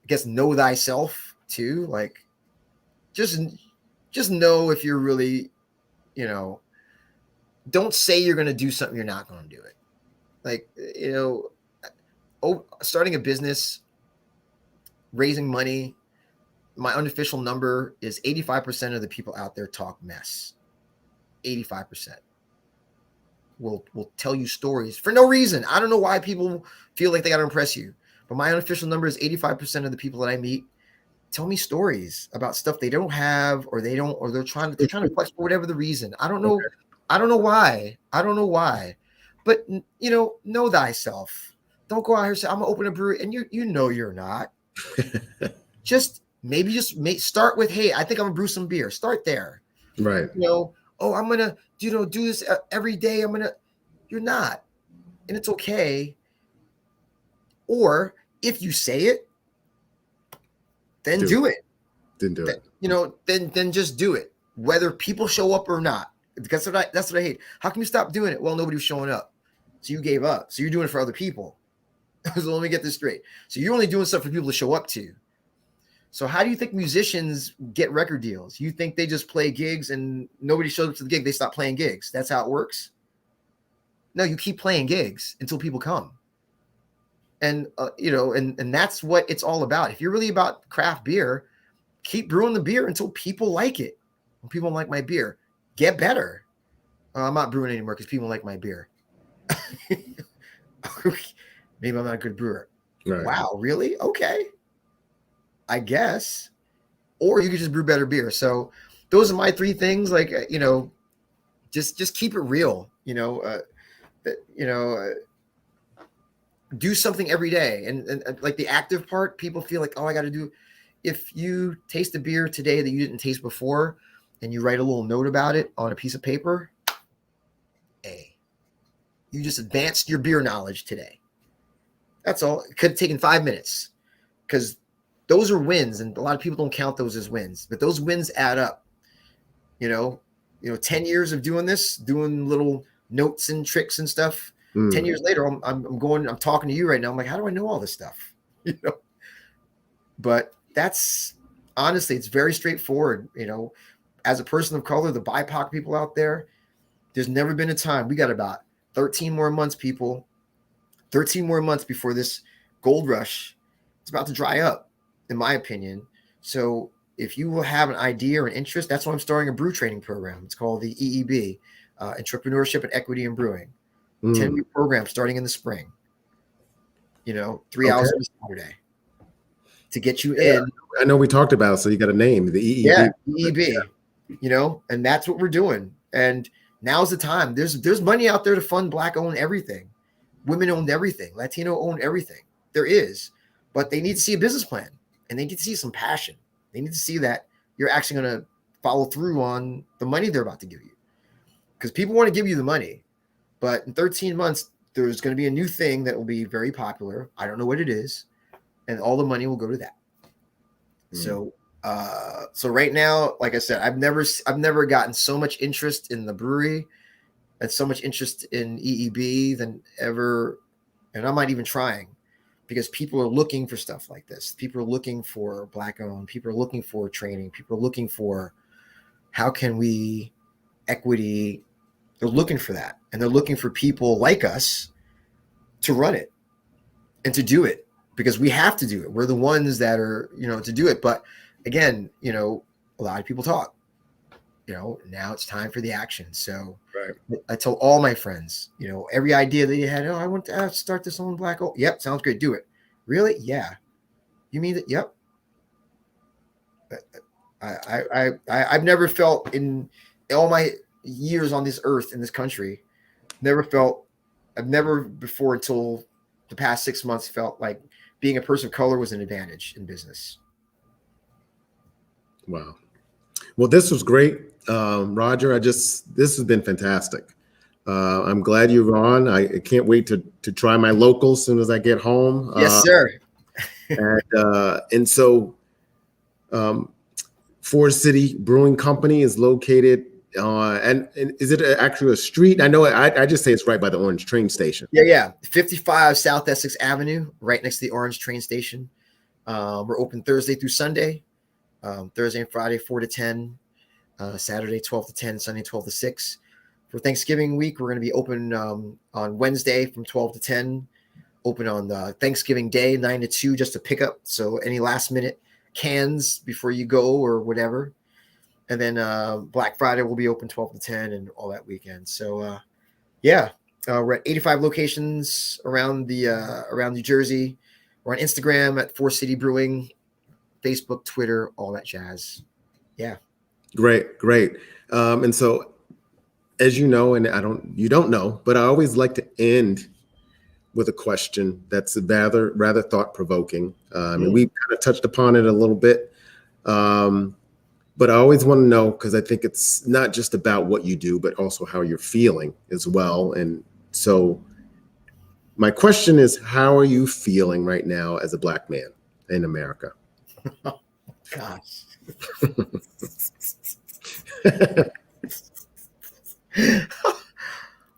guess know thyself too. Like just know if you're really, don't say you're going to do something, you're not going to do it. Like, starting a business, raising money, my unofficial number is 85% of the people out there talk mess. 85% will tell you stories for no reason. I don't know why people feel like they got to impress you, but my unofficial number is 85% of the people that I meet tell me stories about stuff they don't have, or they're trying to flex for whatever the reason. I don't know. Okay. I don't know why. But know thyself. Don't go out here and say I'm gonna open a brewery, and you're not. just start with, hey, I think I'm gonna brew some beer. Start there. Right. I'm gonna do this every day. You're not, and it's okay. Or if you say it, then do it. Then do it. Then just do it, whether people show up or not. That's what I hate. How can you stop doing it? Well, nobody was showing up, so you gave up. So you're doing it for other people. So let me get this straight. So you're only doing stuff for people to show up to. So how do you think musicians get record deals? You think they just play gigs and nobody shows up to the gig, they stop playing gigs? That's how it works? No, you keep playing gigs until people come. And and that's what it's all about. If you're really about craft beer, keep brewing the beer until people like it. When people like my beer, get better. I'm not brewing anymore because people like my beer. Maybe I'm not a good brewer. Right. Wow, really? Okay. I guess. Or you could just brew better beer. So those are my 3 things. Like, just keep it real, do something every day. And like the active part, people feel like, oh, I got to do. If you taste a beer today that you didn't taste before, and you write a little note about it on a piece of paper, A. You just advanced your beer knowledge today. That's all. It could have taken 5 minutes, because those are wins, and a lot of people don't count those as wins, but those wins add up. 10 years of doing this, doing little notes and tricks and stuff. 10 years later, I'm talking to you right now. I'm like, how do I know all this stuff? But that's honestly, it's very straightforward. As a person of color, the BIPOC people out there, there's never been a time. We got about 13 more months, people. 13 more months before this gold rush is about to dry up, in my opinion. So if you will have an idea or an interest, that's why I'm starting a brew training program. It's called the EEB, Entrepreneurship and Equity in Brewing. 10-week program starting in the spring. 3 hours on Saturday to get you in. I know we talked about it, so you got a name, the EEB. Yeah, EEB. And that's what we're doing. And now's the time. There's money out there to fund Black-owned everything. Women-owned everything. Latino-owned everything. There is. But they need to see a business plan, and they need to see some passion. They need to see that you're actually going to follow through on the money they're about to give you. Because people want to give you the money. But in 13 months, there's going to be a new thing that will be very popular. I don't know what it is. And all the money will go to that. So right now, like I said, I've never gotten so much interest in the brewery and so much interest in EEB than ever. And I'm not even trying, because people are looking for stuff like this. People are looking for Black-owned. People are looking for training. People are looking for how can we equity. They're looking for that. And they're looking for people like us to run it and to do it, because we have to do it. We're the ones that are, to do it. But again, a lot of people talk, now it's time for the action. So I tell all my friends, every idea that you had, I want to start this on Black. Oh, yep. Sounds great. Do it. Really? Yeah. You mean that? Yep. I've never felt in all my years on this earth, in this country, I've never before until the past 6 months felt like being a person of color was an advantage in business. Wow. Well, this was great. Roger, this has been fantastic. I'm glad you're on. I can't wait to try my local as soon as I get home. Yes, sir. and so Four City Brewing Company is located and is it actually a street? I know I just say it's right by the Orange train station. Yeah. 55 South Essex Avenue, right next to the Orange train station. We're open Thursday through Sunday. Thursday and Friday, 4 to 10. Saturday, 12 to 10. Sunday, 12 to 6. For Thanksgiving week, we're going to be open on Wednesday from 12 to 10. Open on Thanksgiving Day, 9 to 2, just to pick up. So any last minute cans before you go or whatever. And then Black Friday will be open 12 to 10 and all that weekend. So, we're at 85 locations around New Jersey. We're on Instagram at 4 City Brewing, Facebook, Twitter, all that jazz. Yeah. Great. And so, as you know, and you don't know, but I always like to end with a question that's rather thought-provoking. And we kind of touched upon it a little bit. But I always want to know, because I think it's not just about what you do, but also how you're feeling as well. And so my question is, how are you feeling right now as a Black man in America? Oh, gosh.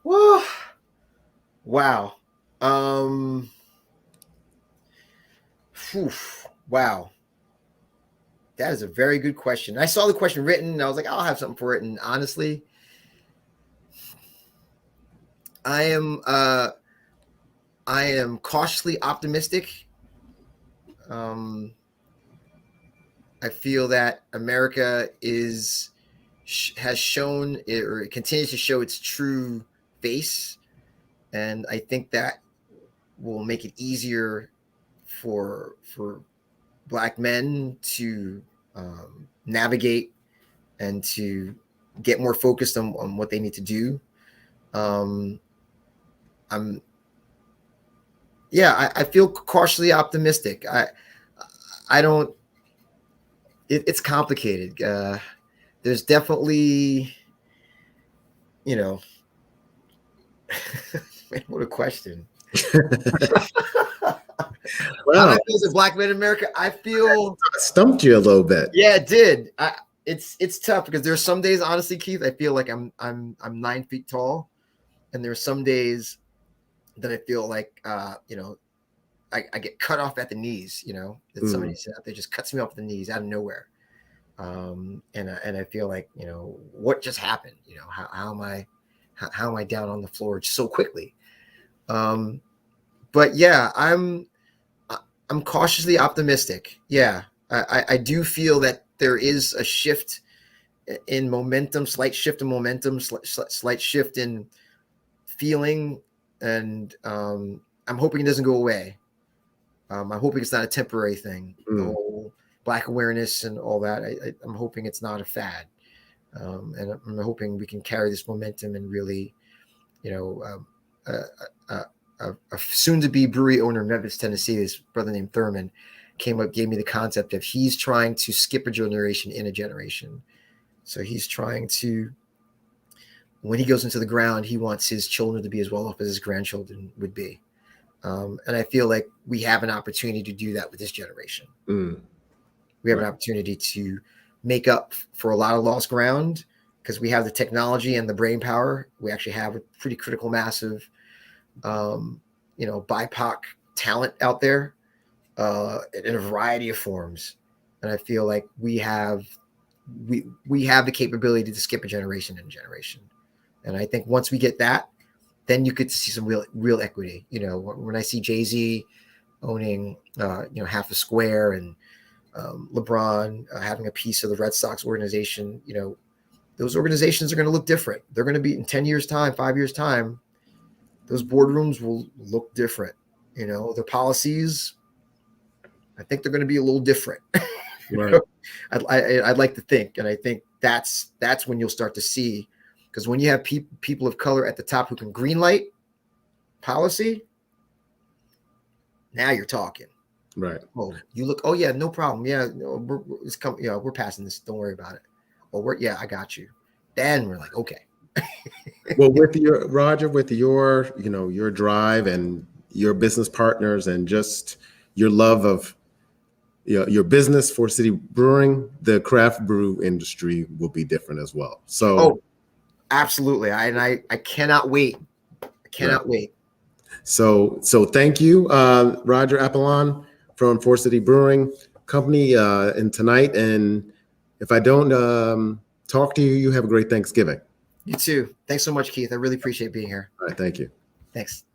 Whoa. Wow. Wow. That is a very good question. I saw the question written and I was like, I'll have something for it. And honestly, I am cautiously optimistic. I feel that America has shown it, or it continues to show its true face. And I think that will make it easier for Black men to navigate and to get more focused on what they need to do. I feel cautiously optimistic. I don't. It's complicated. There's definitely, Man, what a question. How do Well, I feel as a black man in America? I feel I stumped you a little bit. yeah, it did. It's tough because there's some days, honestly, Keith, I feel like I'm 9 feet tall, and there's some days that I feel like I get cut off at the knees. That somebody said out there just cuts me off at the knees out of nowhere, and I feel like what just happened. How am I down on the floor so quickly? But yeah, I'm cautiously optimistic. Yeah, I do feel that there is a shift in momentum, slight shift in momentum, slight shift in feeling, and I'm hoping it doesn't go away. I'm hoping it's not a temporary thing. The whole Black awareness and all that. I'm hoping it's not a fad, and I'm hoping we can carry this momentum and really, a soon-to-be brewery owner in Memphis, Tennessee, this brother named Thurman, gave me the concept of he's trying to skip a generation in a generation. So he's trying to, when he goes into the ground, he wants his children to be as well off as his grandchildren would be. And I feel like we have an opportunity to do that with this generation. We have an opportunity to make up for a lot of lost ground because we have the technology and the brain power. We actually have a pretty critical mass of BIPOC talent out there in a variety of forms. And I feel like we have the capability to skip a generation and a generation. And I think once we get that, then you get to see some real equity. When I see Jay-Z owning half the square and LeBron having a piece of the Red Sox organization, those organizations are going to look different. They're going to be in 10 years time, 5 years time. Those boardrooms will look different. Their policies, I think they're going to be a little different. Right. I'd like to think, and I think that's when you'll start to see, because when you have people of color at the top who can greenlight policy, now you're talking. Right. Oh, you look. Oh yeah, no problem. Yeah, no, we're passing this. Don't worry about it. Oh, I got you. Then we're like, okay. Well, with your drive and your business partners and just your love of your business, Four City Brewing, the craft brew industry will be different as well. So, absolutely. I cannot wait. I cannot wait. So thank you, Roger Appollon from Four City Brewing Company, and tonight. And if I don't talk to you, you have a great Thanksgiving. You too. Thanks so much, Keith. I really appreciate being here. All right. Thank you. Thanks.